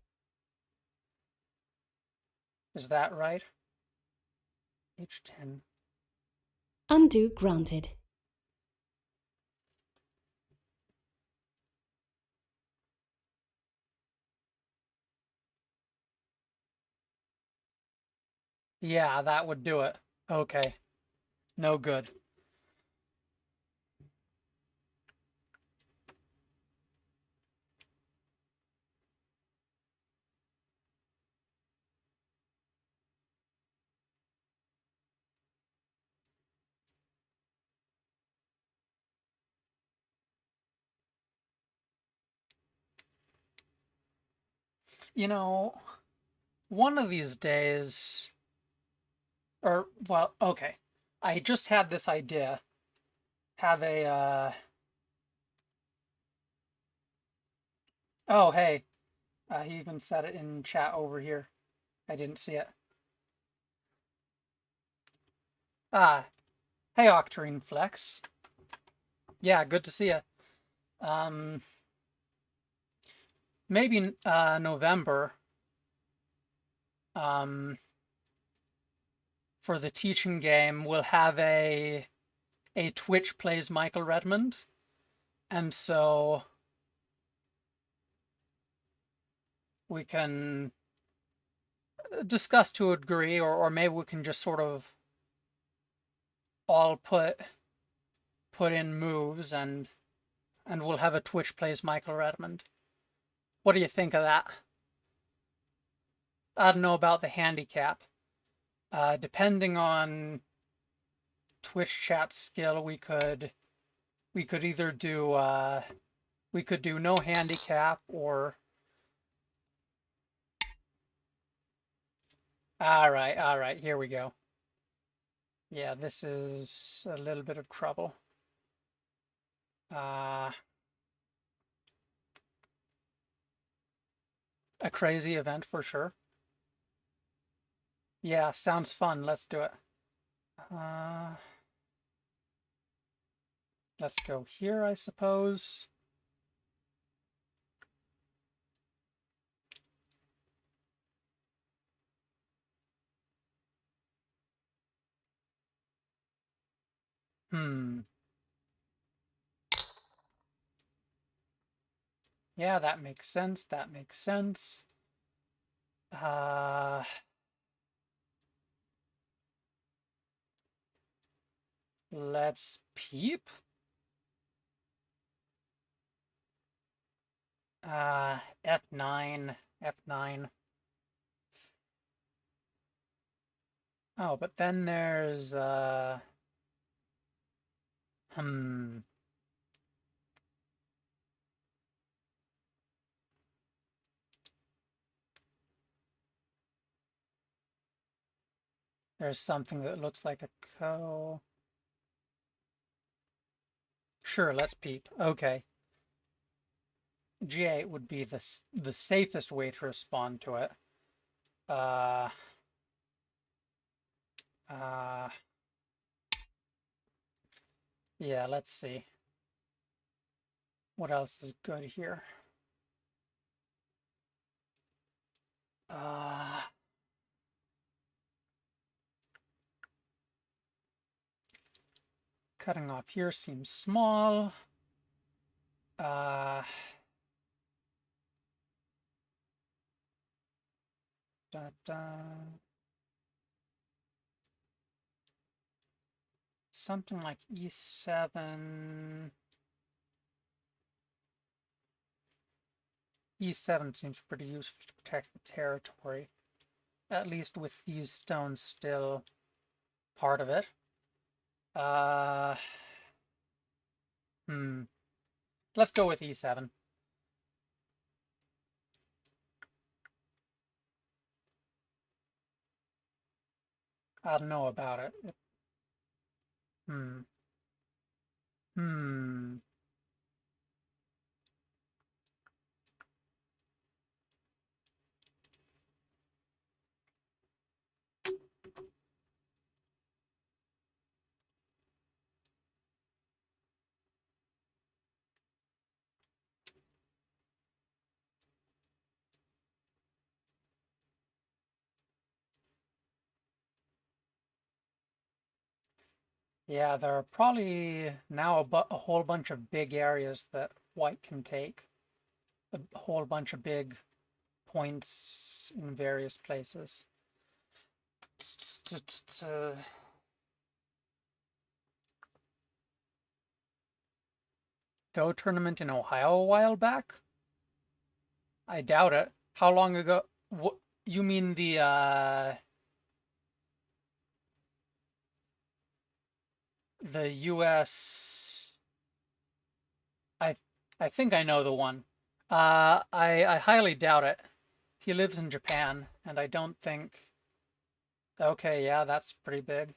Is that right? H10. Undo granted. Yeah, that would do it. Okay. No good. You know, one of these days, or, well, okay. I just had this idea. Have a, oh, hey. He even said it in chat over here. I didn't see it. Ah, Hey, Octarine Flex. Yeah, good to see you. Maybe November for the teaching game, we'll have a Twitch plays Michael Redmond, and so we can discuss to a degree, or maybe we can just sort of all put in moves, and we'll have a Twitch plays Michael Redmond. What do you think of that? I don't know about the handicap. Depending on Twitch chat skill, we could either do we could do no handicap, or all right, here we go. Yeah, this is a little bit of trouble. A crazy event for sure. Yeah, sounds fun. Let's do it. Let's go here, I suppose. Yeah, that makes sense. That makes sense. Let's peep. F9, F9. Oh, but then there's there's something that looks like a co. Sure, let's peep. Okay. G8 would be the safest way to respond to it. Yeah, let's see. What else is good here? Cutting off here seems small. Da, da. Something like E7. E7 seems pretty useful to protect the territory, at least with these stones still part of it. Let's go with E7. I don't know about it. Yeah, there are probably now a whole bunch of big areas that white can take. A whole bunch of big points in various places. Go tournament in Ohio a while back? I doubt it. How long ago? What, you mean the US? I I think I know the one. I highly doubt it. He lives in Japan, and I don't think. Okay, yeah, that's pretty big.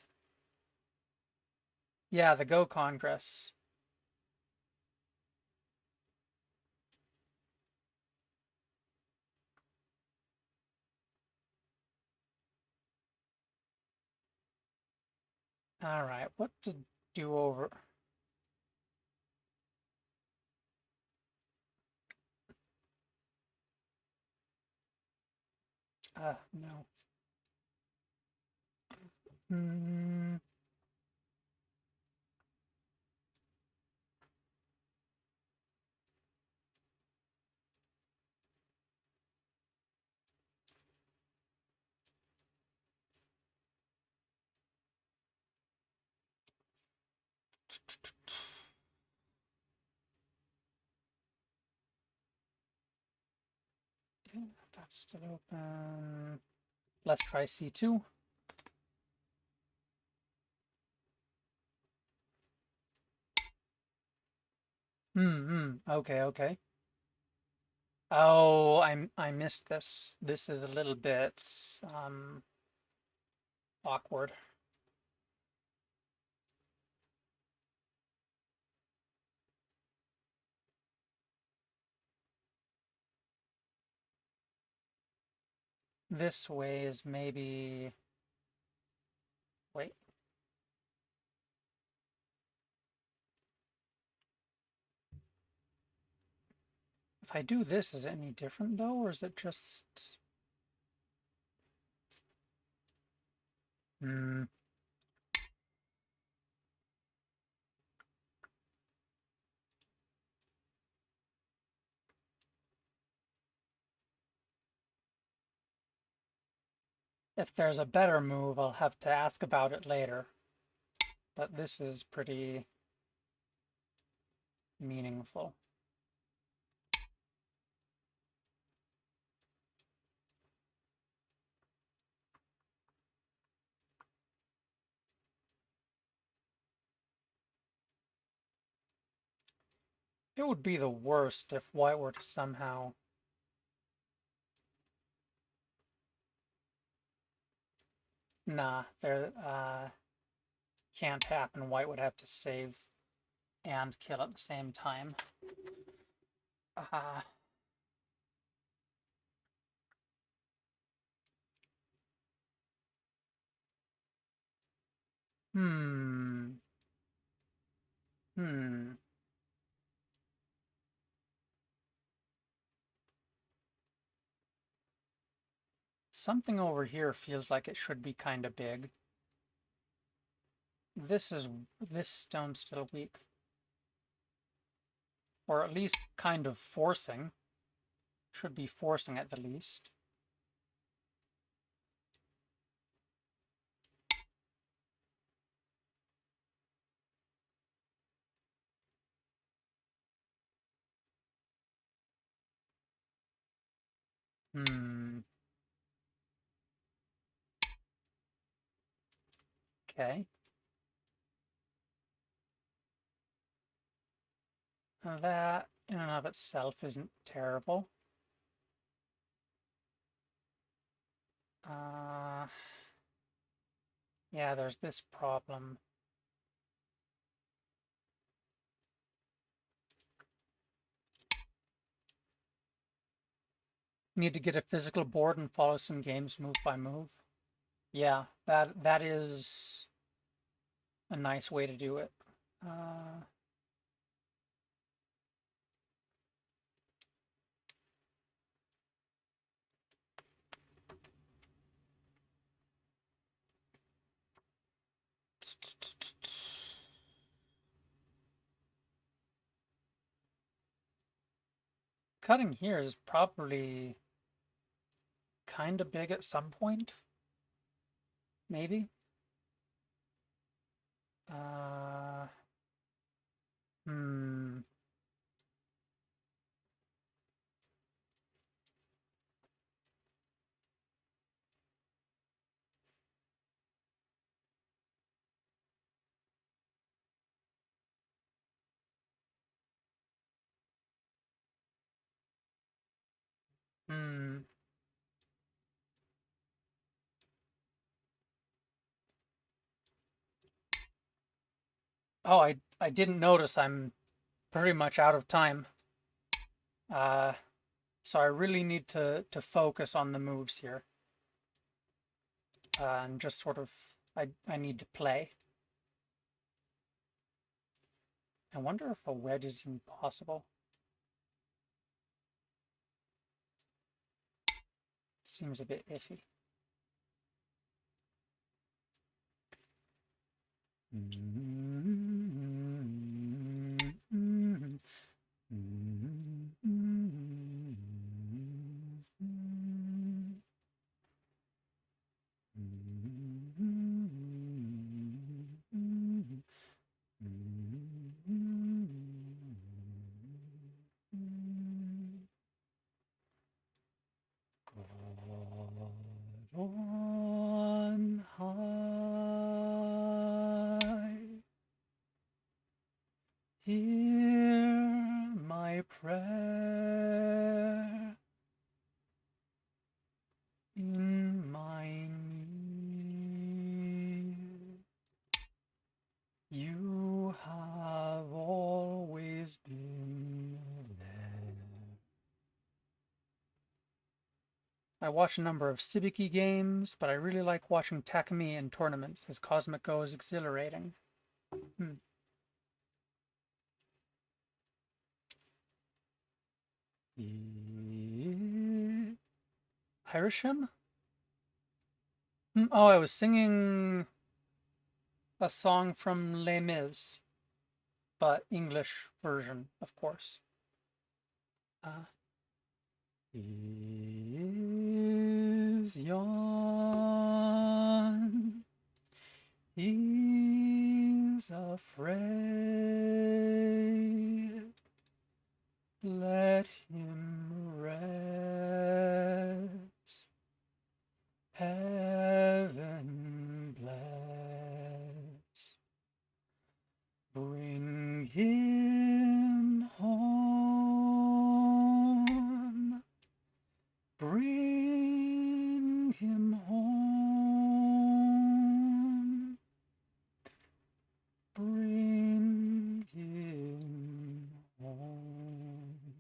Yeah, the Go Congress. All right, what to do over? No. Hmm. Yeah, that's still open. Let's try C2. Okay, okay. Oh, I missed this. This is a little bit awkward. This way is maybe, wait. If I do this, is it any different though, or is it just hmm. If there's a better move, I'll have to ask about it later. But this is pretty meaningful. It would be the worst if white were to somehow... Nah, there can't happen. White would have to save and kill at the same time. Uh, hmm. Hmm. Something over here feels like it should be kind of big. This stone's still weak. Or at least kind of forcing. Should be forcing at the least. Hmm. Okay. That in and of itself isn't terrible. Uh, yeah, there's this problem. Need to get a physical board and follow some games move by move. Yeah, that is a nice way to do it. Uh, Cutting here is probably kind of big at some point. Maybe. Uh, hmm. Hmm. Oh, I didn't notice I'm pretty much out of time. Uh, so I really need to focus on the moves here. And just sort of, I need to play. I wonder if a wedge is even possible. Seems a bit iffy. God on high, hear my prayer in my need. You have always been there. I watch a number of Tsubiki games, but I really like watching Takumi in tournaments. His Cosmic Go is exhilarating. Irisham? Oh, I was singing a song from Les Mis, but English version, of course. Is yon, he's afraid, let him rest, heaven bless, bring him home, bring him home, bring him home.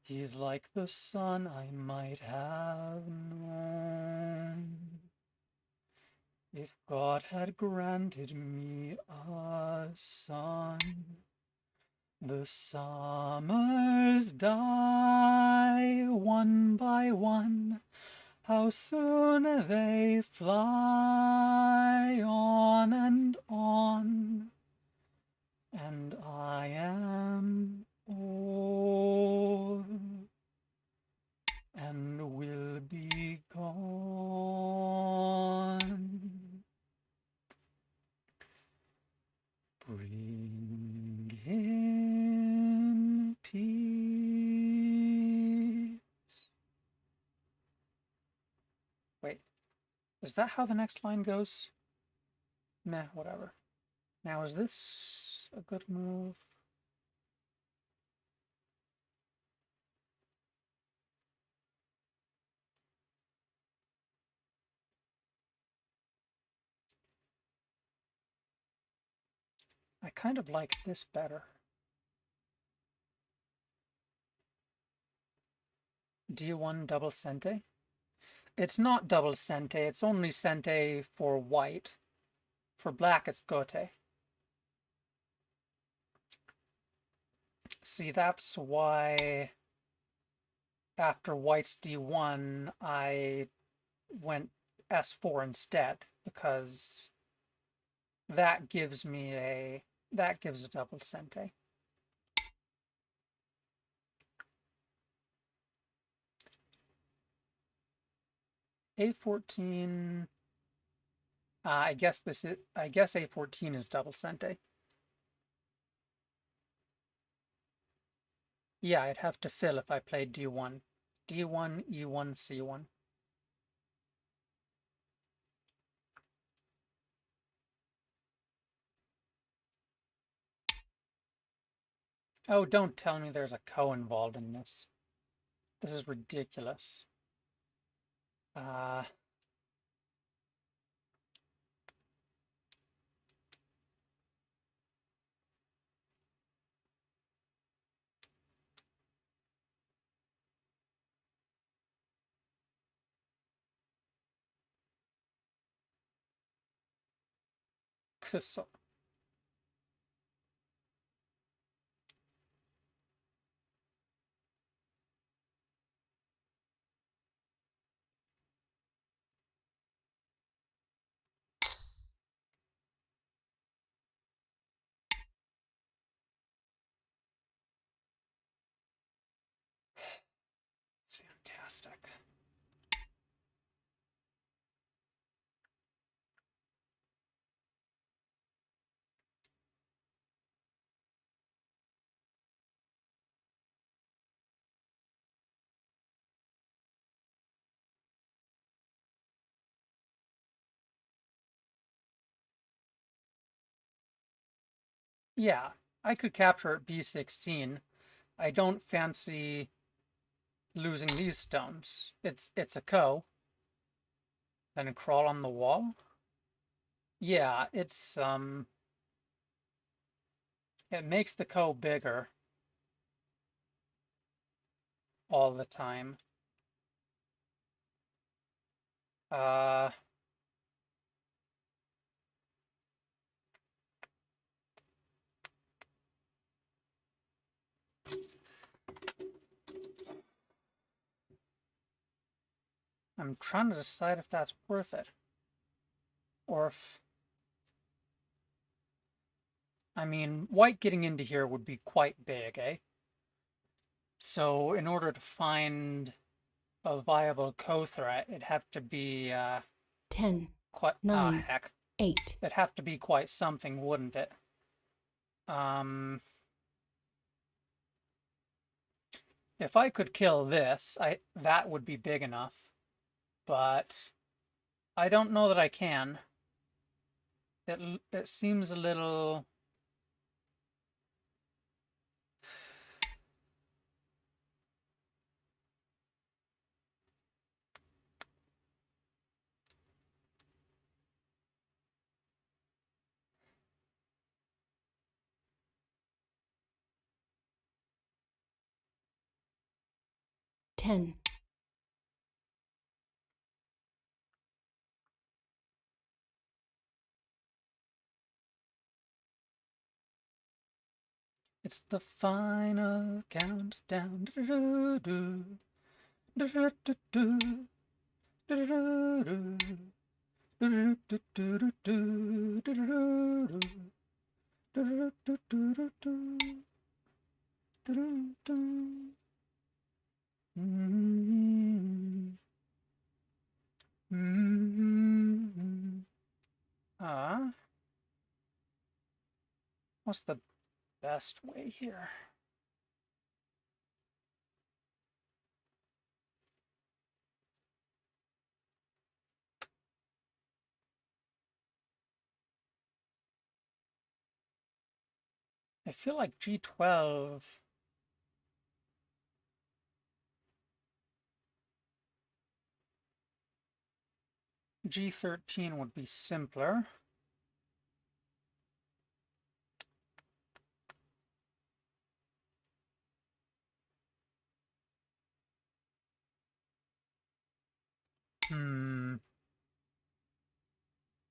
He's like the son I might have known, if God had granted me a son. The summers die one by one, how soon they fly on, and I am old and will be gone. Bring him peace. Wait, is that how the next line goes? Nah, whatever. Now, is this a good move? I kind of like this better. D1 double sente? It's not double sente, it's only sente for white. For black, it's gote. See, that's why after white's D1, I went S4 instead, because that gives me a double sente. A14. I guess A14 is double sente. Yeah, I'd have to fill if I played D1. D1, E1, C1. Oh, don't tell me there's a ko involved in this. This is ridiculous. So Fantastic. Yeah, I could capture at B16. I don't fancy losing these stones. It's a ko. Then crawl on the wall. Yeah, it makes the ko bigger all the time. Uh, I'm trying to decide if that's worth it. Or if, I mean, white getting into here would be quite big, eh? So in order to find a viable ko threat, it'd have to be 10, quite 9, heck. 8. It'd have to be quite something, wouldn't it? If I could kill this, that would be big enough. But I don't know that I can. It seems a little. Ten. It's the final countdown. Do-do-do-do. Do-do-do-do. Do-do-do-do. Do-do-do-do-do-do. Do-do-do-do. Do-do-do-do-do-do. Do-do-do. Mm-hmm. Mm-hmm. What's the best way here? I feel like G12. G13 would be simpler.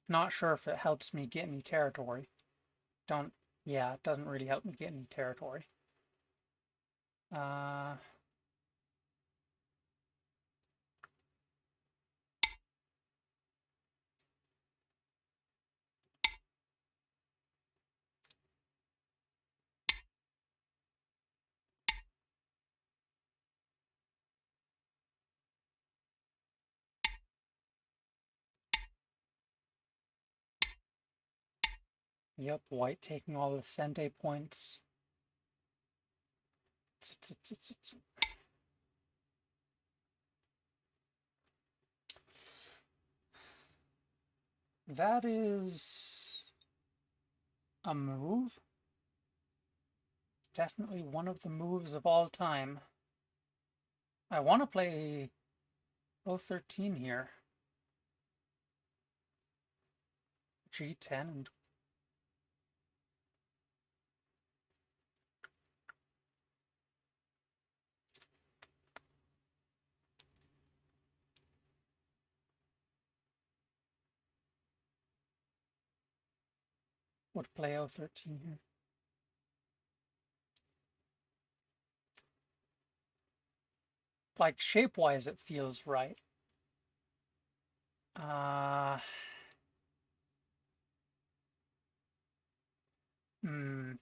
Not sure if it helps me get any territory. Yeah, it doesn't really help me get any territory. Uh, yep, white taking all the Sente points. That is a move. Definitely one of the moves of all time. I want to play O13 here. G10 would play O13 here. Like shape-wise, it feels right. Uh, hmm.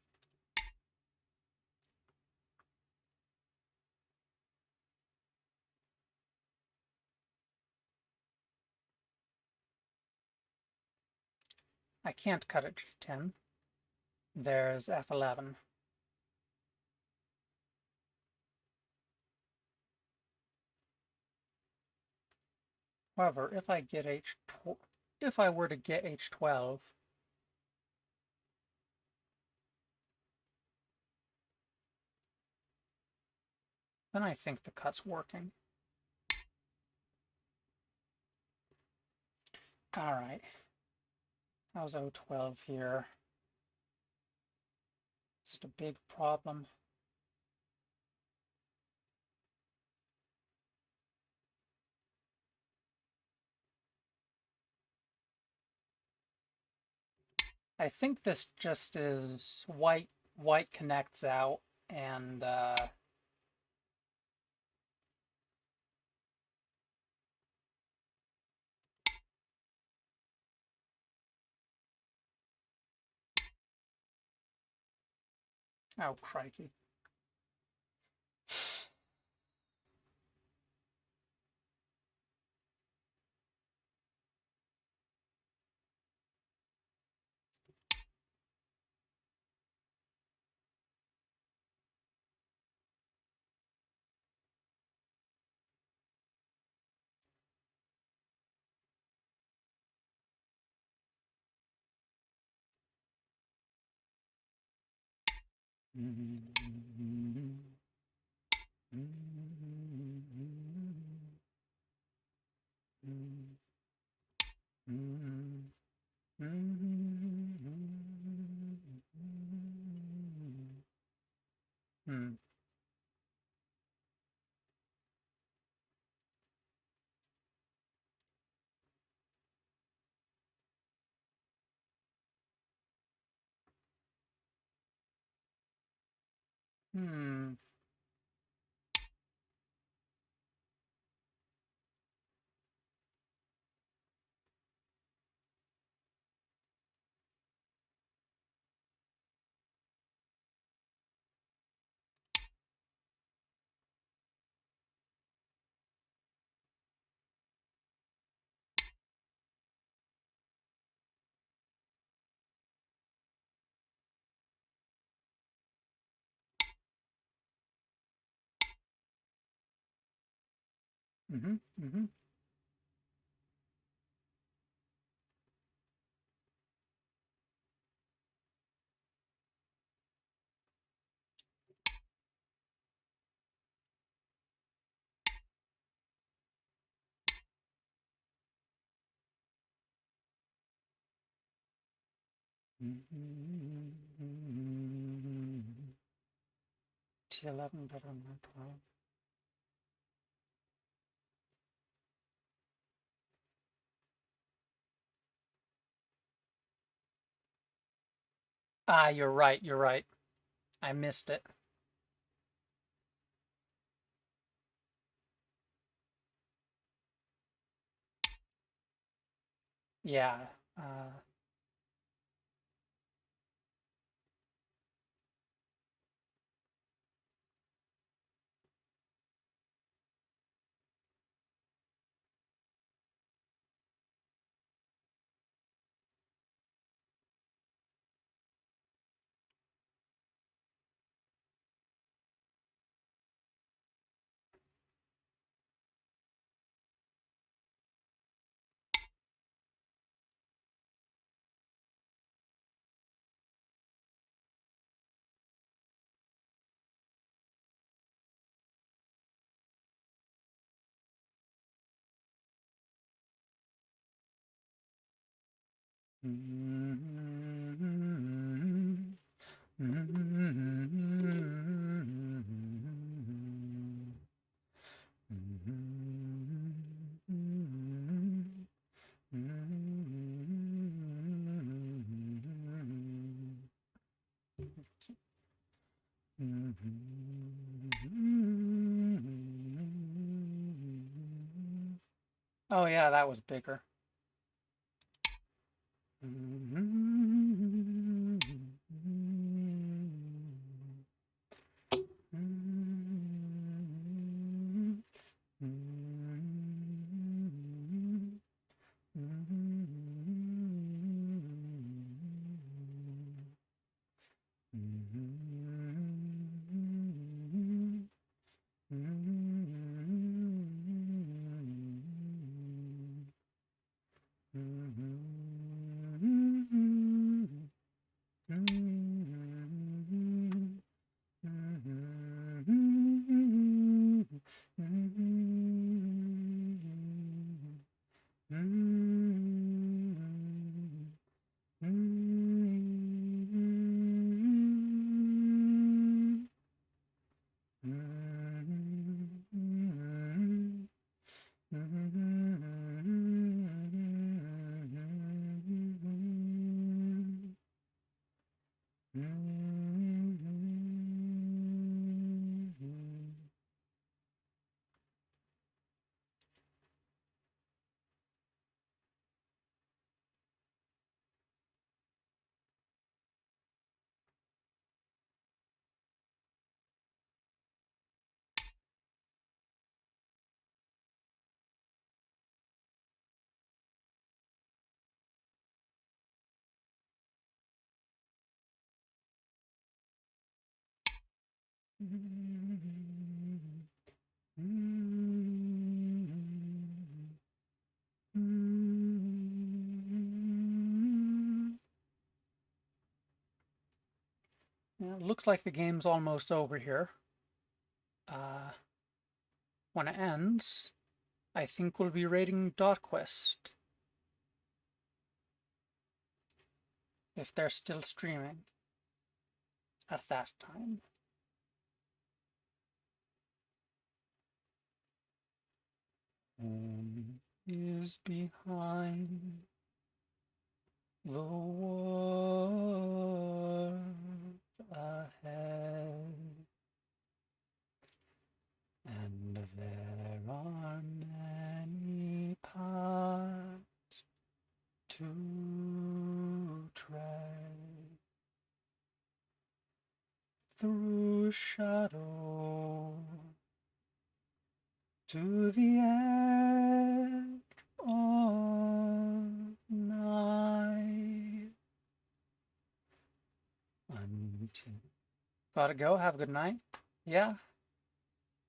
I can't cut it to 10. There's F11. However, if I get if I were to get H12, then I think the cut's working. All right. How's O12 here? It's a big problem. I think this just is white connects out and oh crikey. T11 better than 12. Ah, you're right, you're right. I missed it. Yeah. Oh yeah, that was bigger. It looks like the game's almost over here. When it ends, I think we'll be rating Dot Quest. If they're still streaming at that time. Home is behind the world ahead, and there are many paths to tread through shadow to the edge of night. Gotta go. Have a good night. Yeah.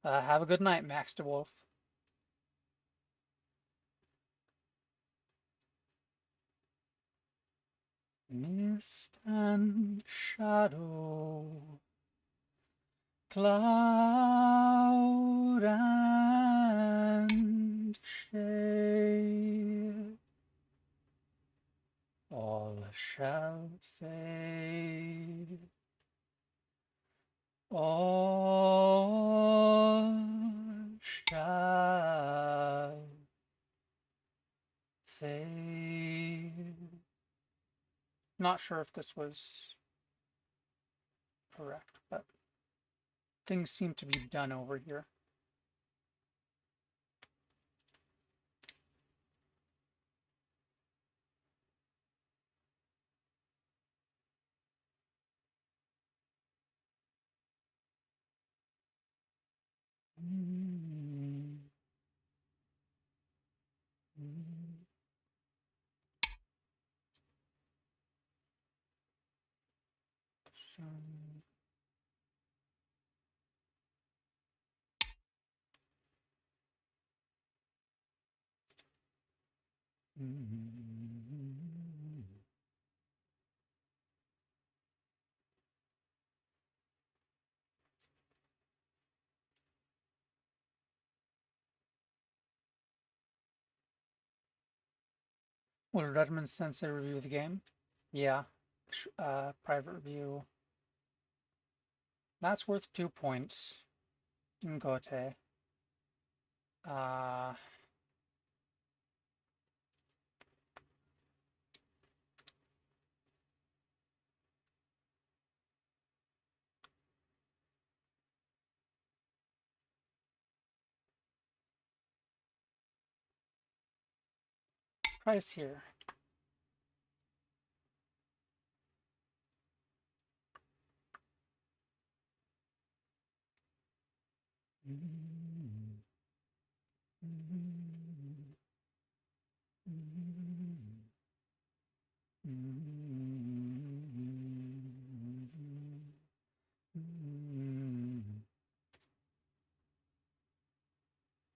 Have a good night, Max DeWolf. Mist and shadow, cloud and shade, all shall fade, all shall fade. Not sure if this was correct, but things seem to be done over here. Will Redmond Sensei review the game? Yeah. Private review. That's worth 2 points in Gote. Price here.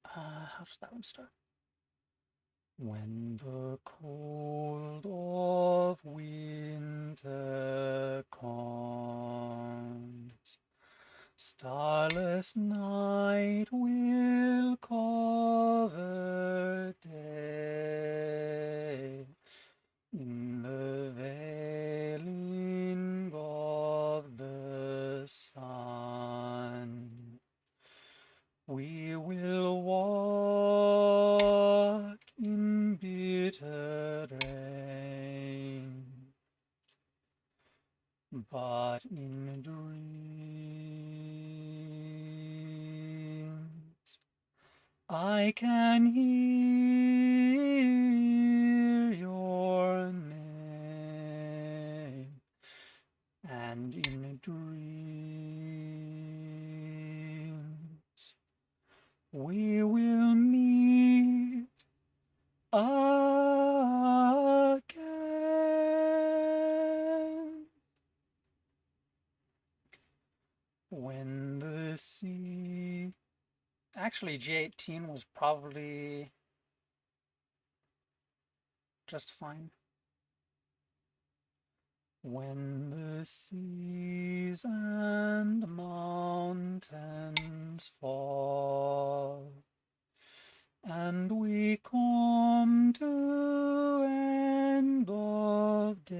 How does that one start? When the cold of winter comes, starless night will cover day. In the veiling of the sun, we will walk in bitter rain, but in dreams I can hear your name, and in dreams we will meet again. When the Actually, G18 was probably just fine. When the seas and mountains fall, and we come to end of days,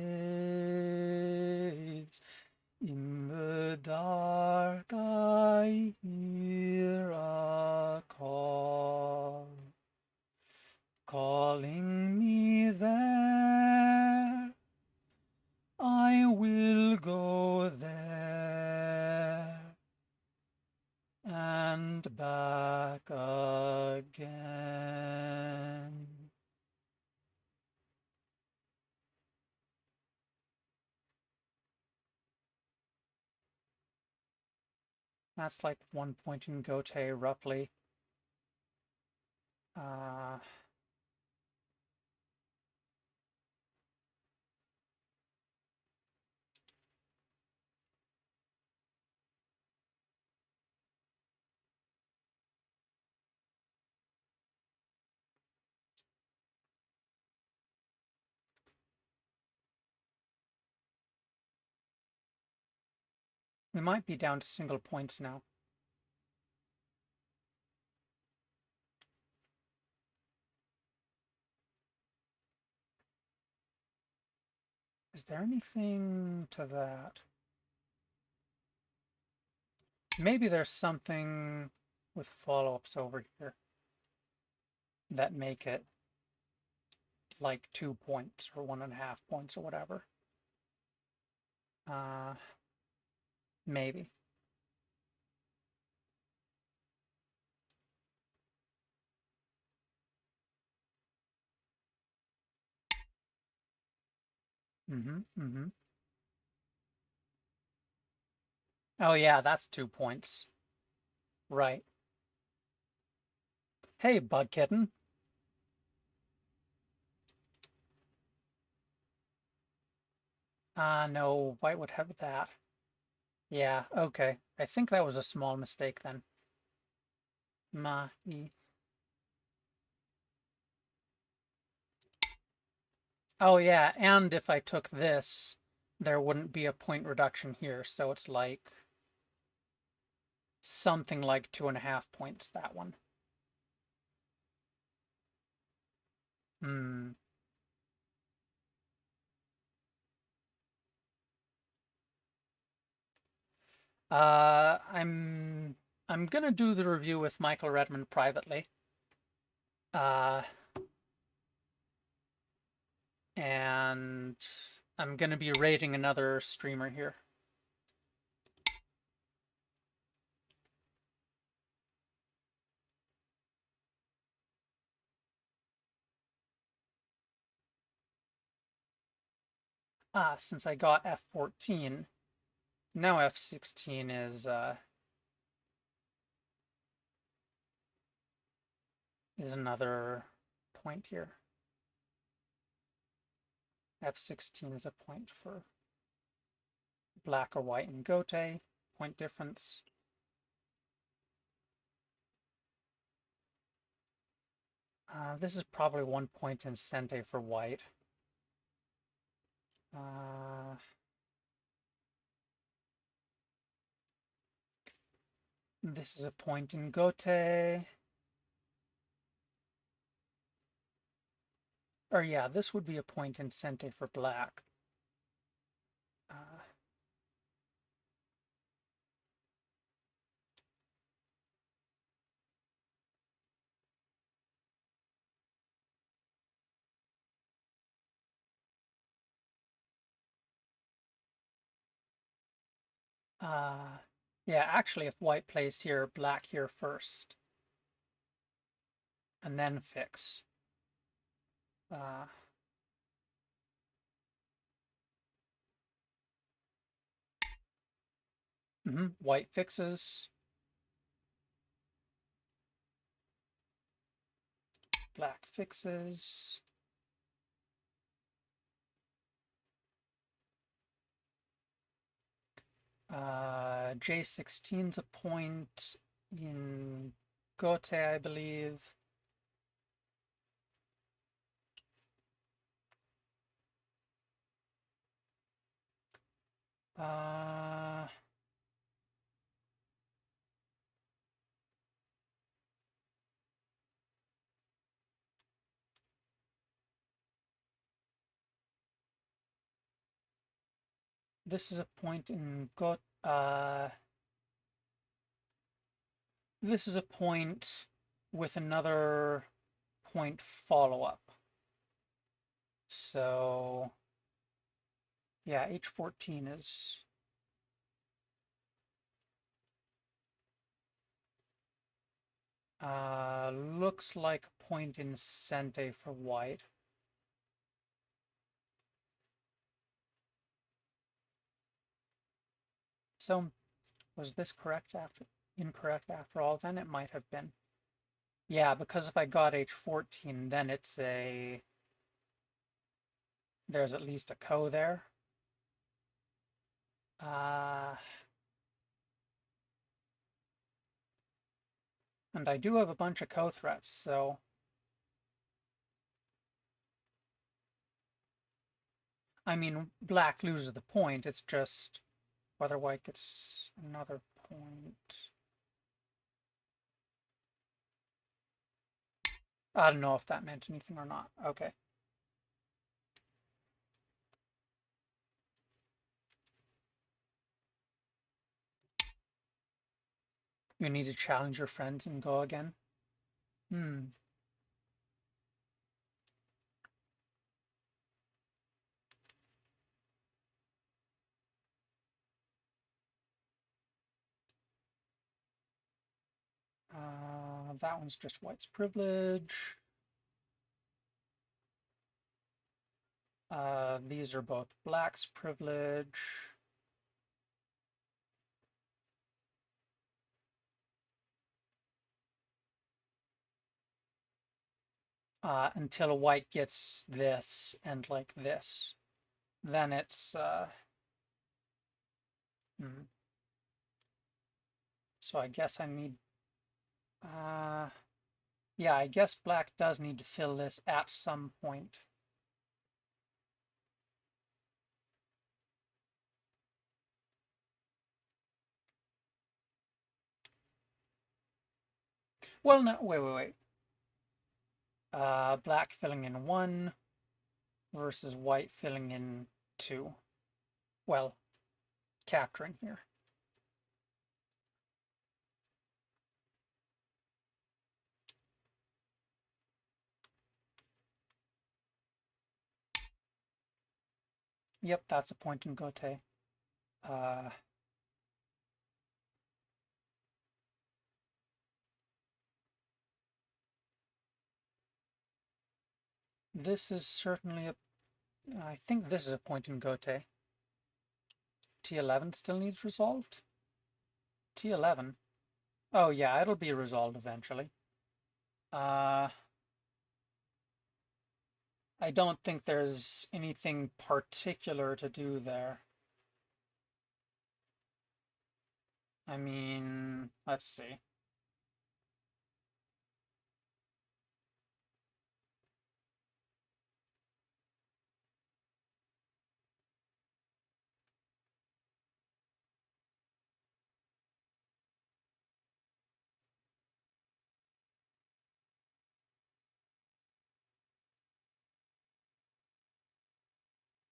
in the dark I hear a call, calling me there. I will go there and back again. That's like 1 point in Gote, roughly. Uh, we might be down to single points now. Is there anything to that? Maybe there's something with follow-ups over here that make it like 2 points or 1.5 points or whatever. Maybe. Oh yeah, that's 2 points. Right. Hey, Bug Kitten. No, white would have that. Yeah, okay. I think that was a small mistake then. Ma-e. Oh yeah, and if I took this, there wouldn't be a point reduction here, so it's like something like 2.5 points, that one. Hmm. I'm gonna do the review with Michael Redmond privately. And I'm gonna be rating another streamer here. Since I got F14, now F16 is another point here. F16 is a point for black or white in Gote, point difference. This is probably 1 point in Sente for white. This is a point in Gote. Or yeah, this would be a point in Sente for black. Yeah, actually, if white plays here, black here first, and then fix. White fixes. Black fixes. J16's a point in Gote, I believe. Uh, this is a point in Got. This is a point with another point follow-up. So, yeah, H14 is looks like a point in Sente for white. So, was this incorrect after all? Then it might have been. Yeah, because if I got H14, then there's at least a ko there. And I do have a bunch of ko threats, so I mean, black loses the point. It's just whether white gets another point. I don't know if that meant anything or not. Okay. You need to challenge your friends and go again. That one's just white's privilege. These are both black's privilege. Until white gets this and like this. Then it's, so I guess I need, yeah, I guess black does need to fill this at some point. Well, no, wait. Black filling in 1 versus white filling in 2. Well, capturing here. Yep, that's a point in Gote. This is certainly I think this is a point in Gote. T11 still needs resolved? T11? Oh yeah, it'll be resolved eventually. I don't think there's anything particular to do there. I mean, let's see.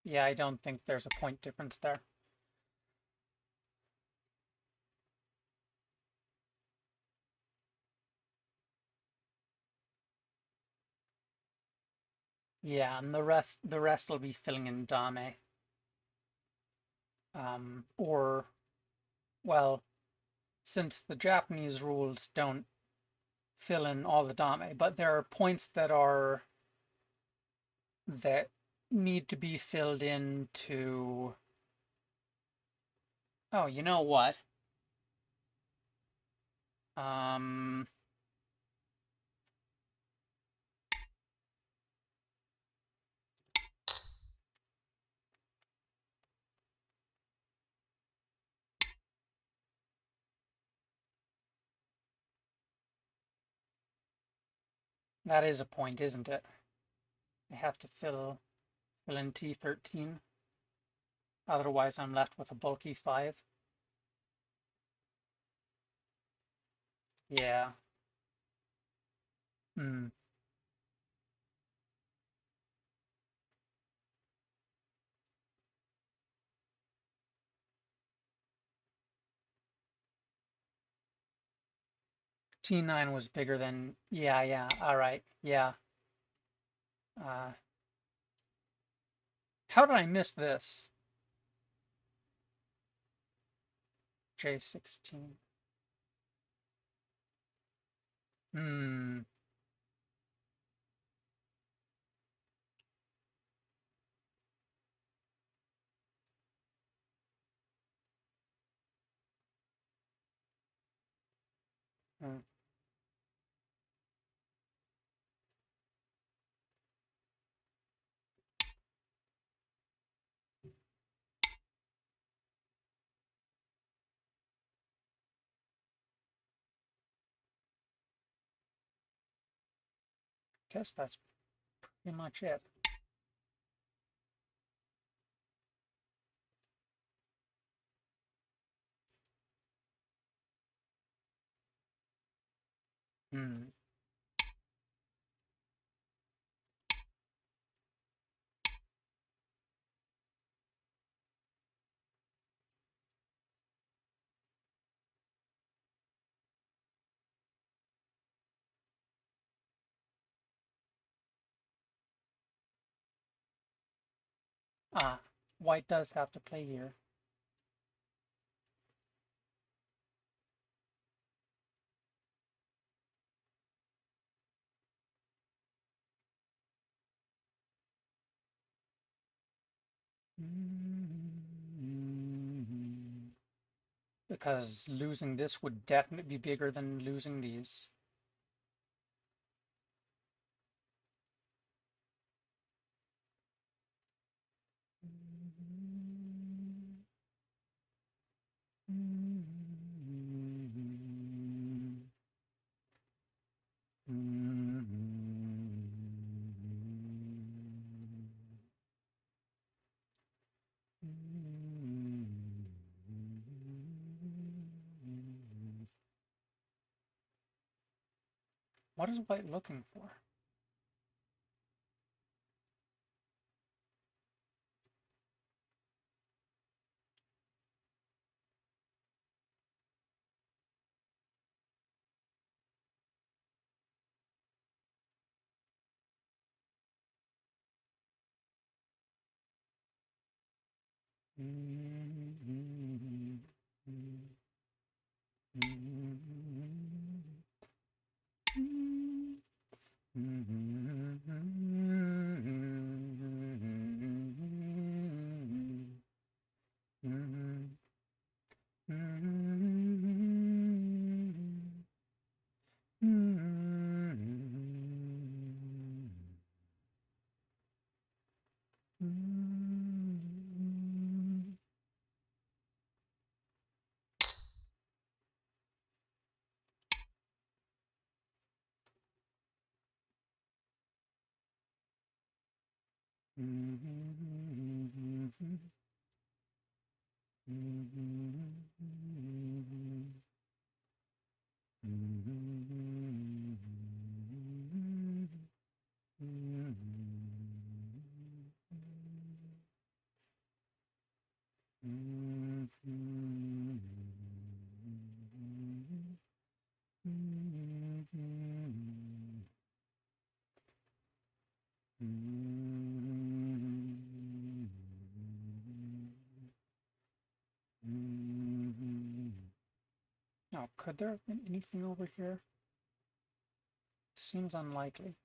Yeah, I don't think there's a point difference there. Yeah, and the rest will be filling in dame. Or, well, since the Japanese rules don't fill in all the dame, but there are points that need to be filled in to. Oh, you know what? Um, That is a point, isn't it? I have to fill in T13. Otherwise, I'm left with a bulky 5. Yeah. Hmm. T9 was bigger than... Yeah. All right. Yeah. Uh, how did I miss this? J16. Hmm. Hmm. Guess that's pretty much it. Hmm. Ah, white does have to play here. Because losing this would definitely be bigger than losing these. What is white looking for? Now, could there have been anything over here? Seems unlikely.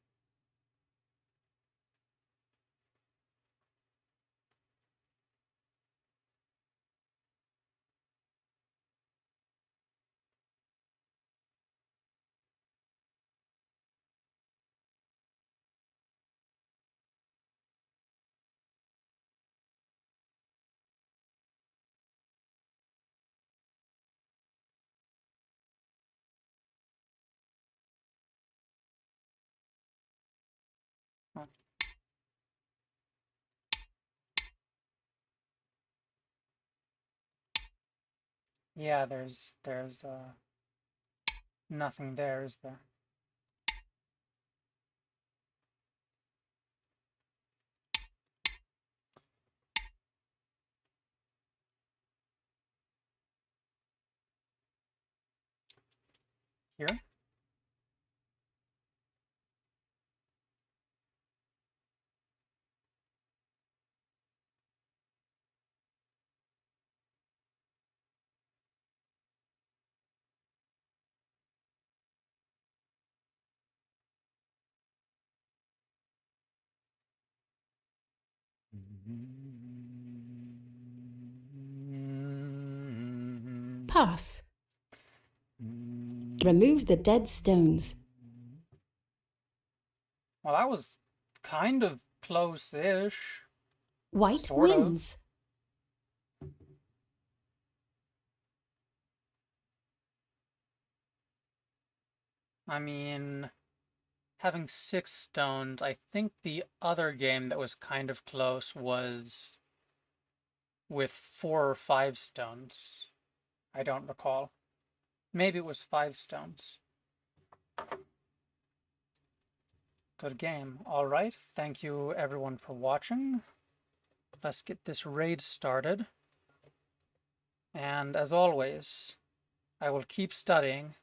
Oh. Yeah, there's nothing there, is there? Here? Pass. Remove the dead stones. Well, that was kind of close-ish. White Sort of. wins. I mean, having 6 stones, I think the other game that was kind of close was with 4 or 5 stones. I don't recall. Maybe it was 5 stones. Good game. All right. Thank you everyone for watching. Let's get this raid started. And as always, I will keep studying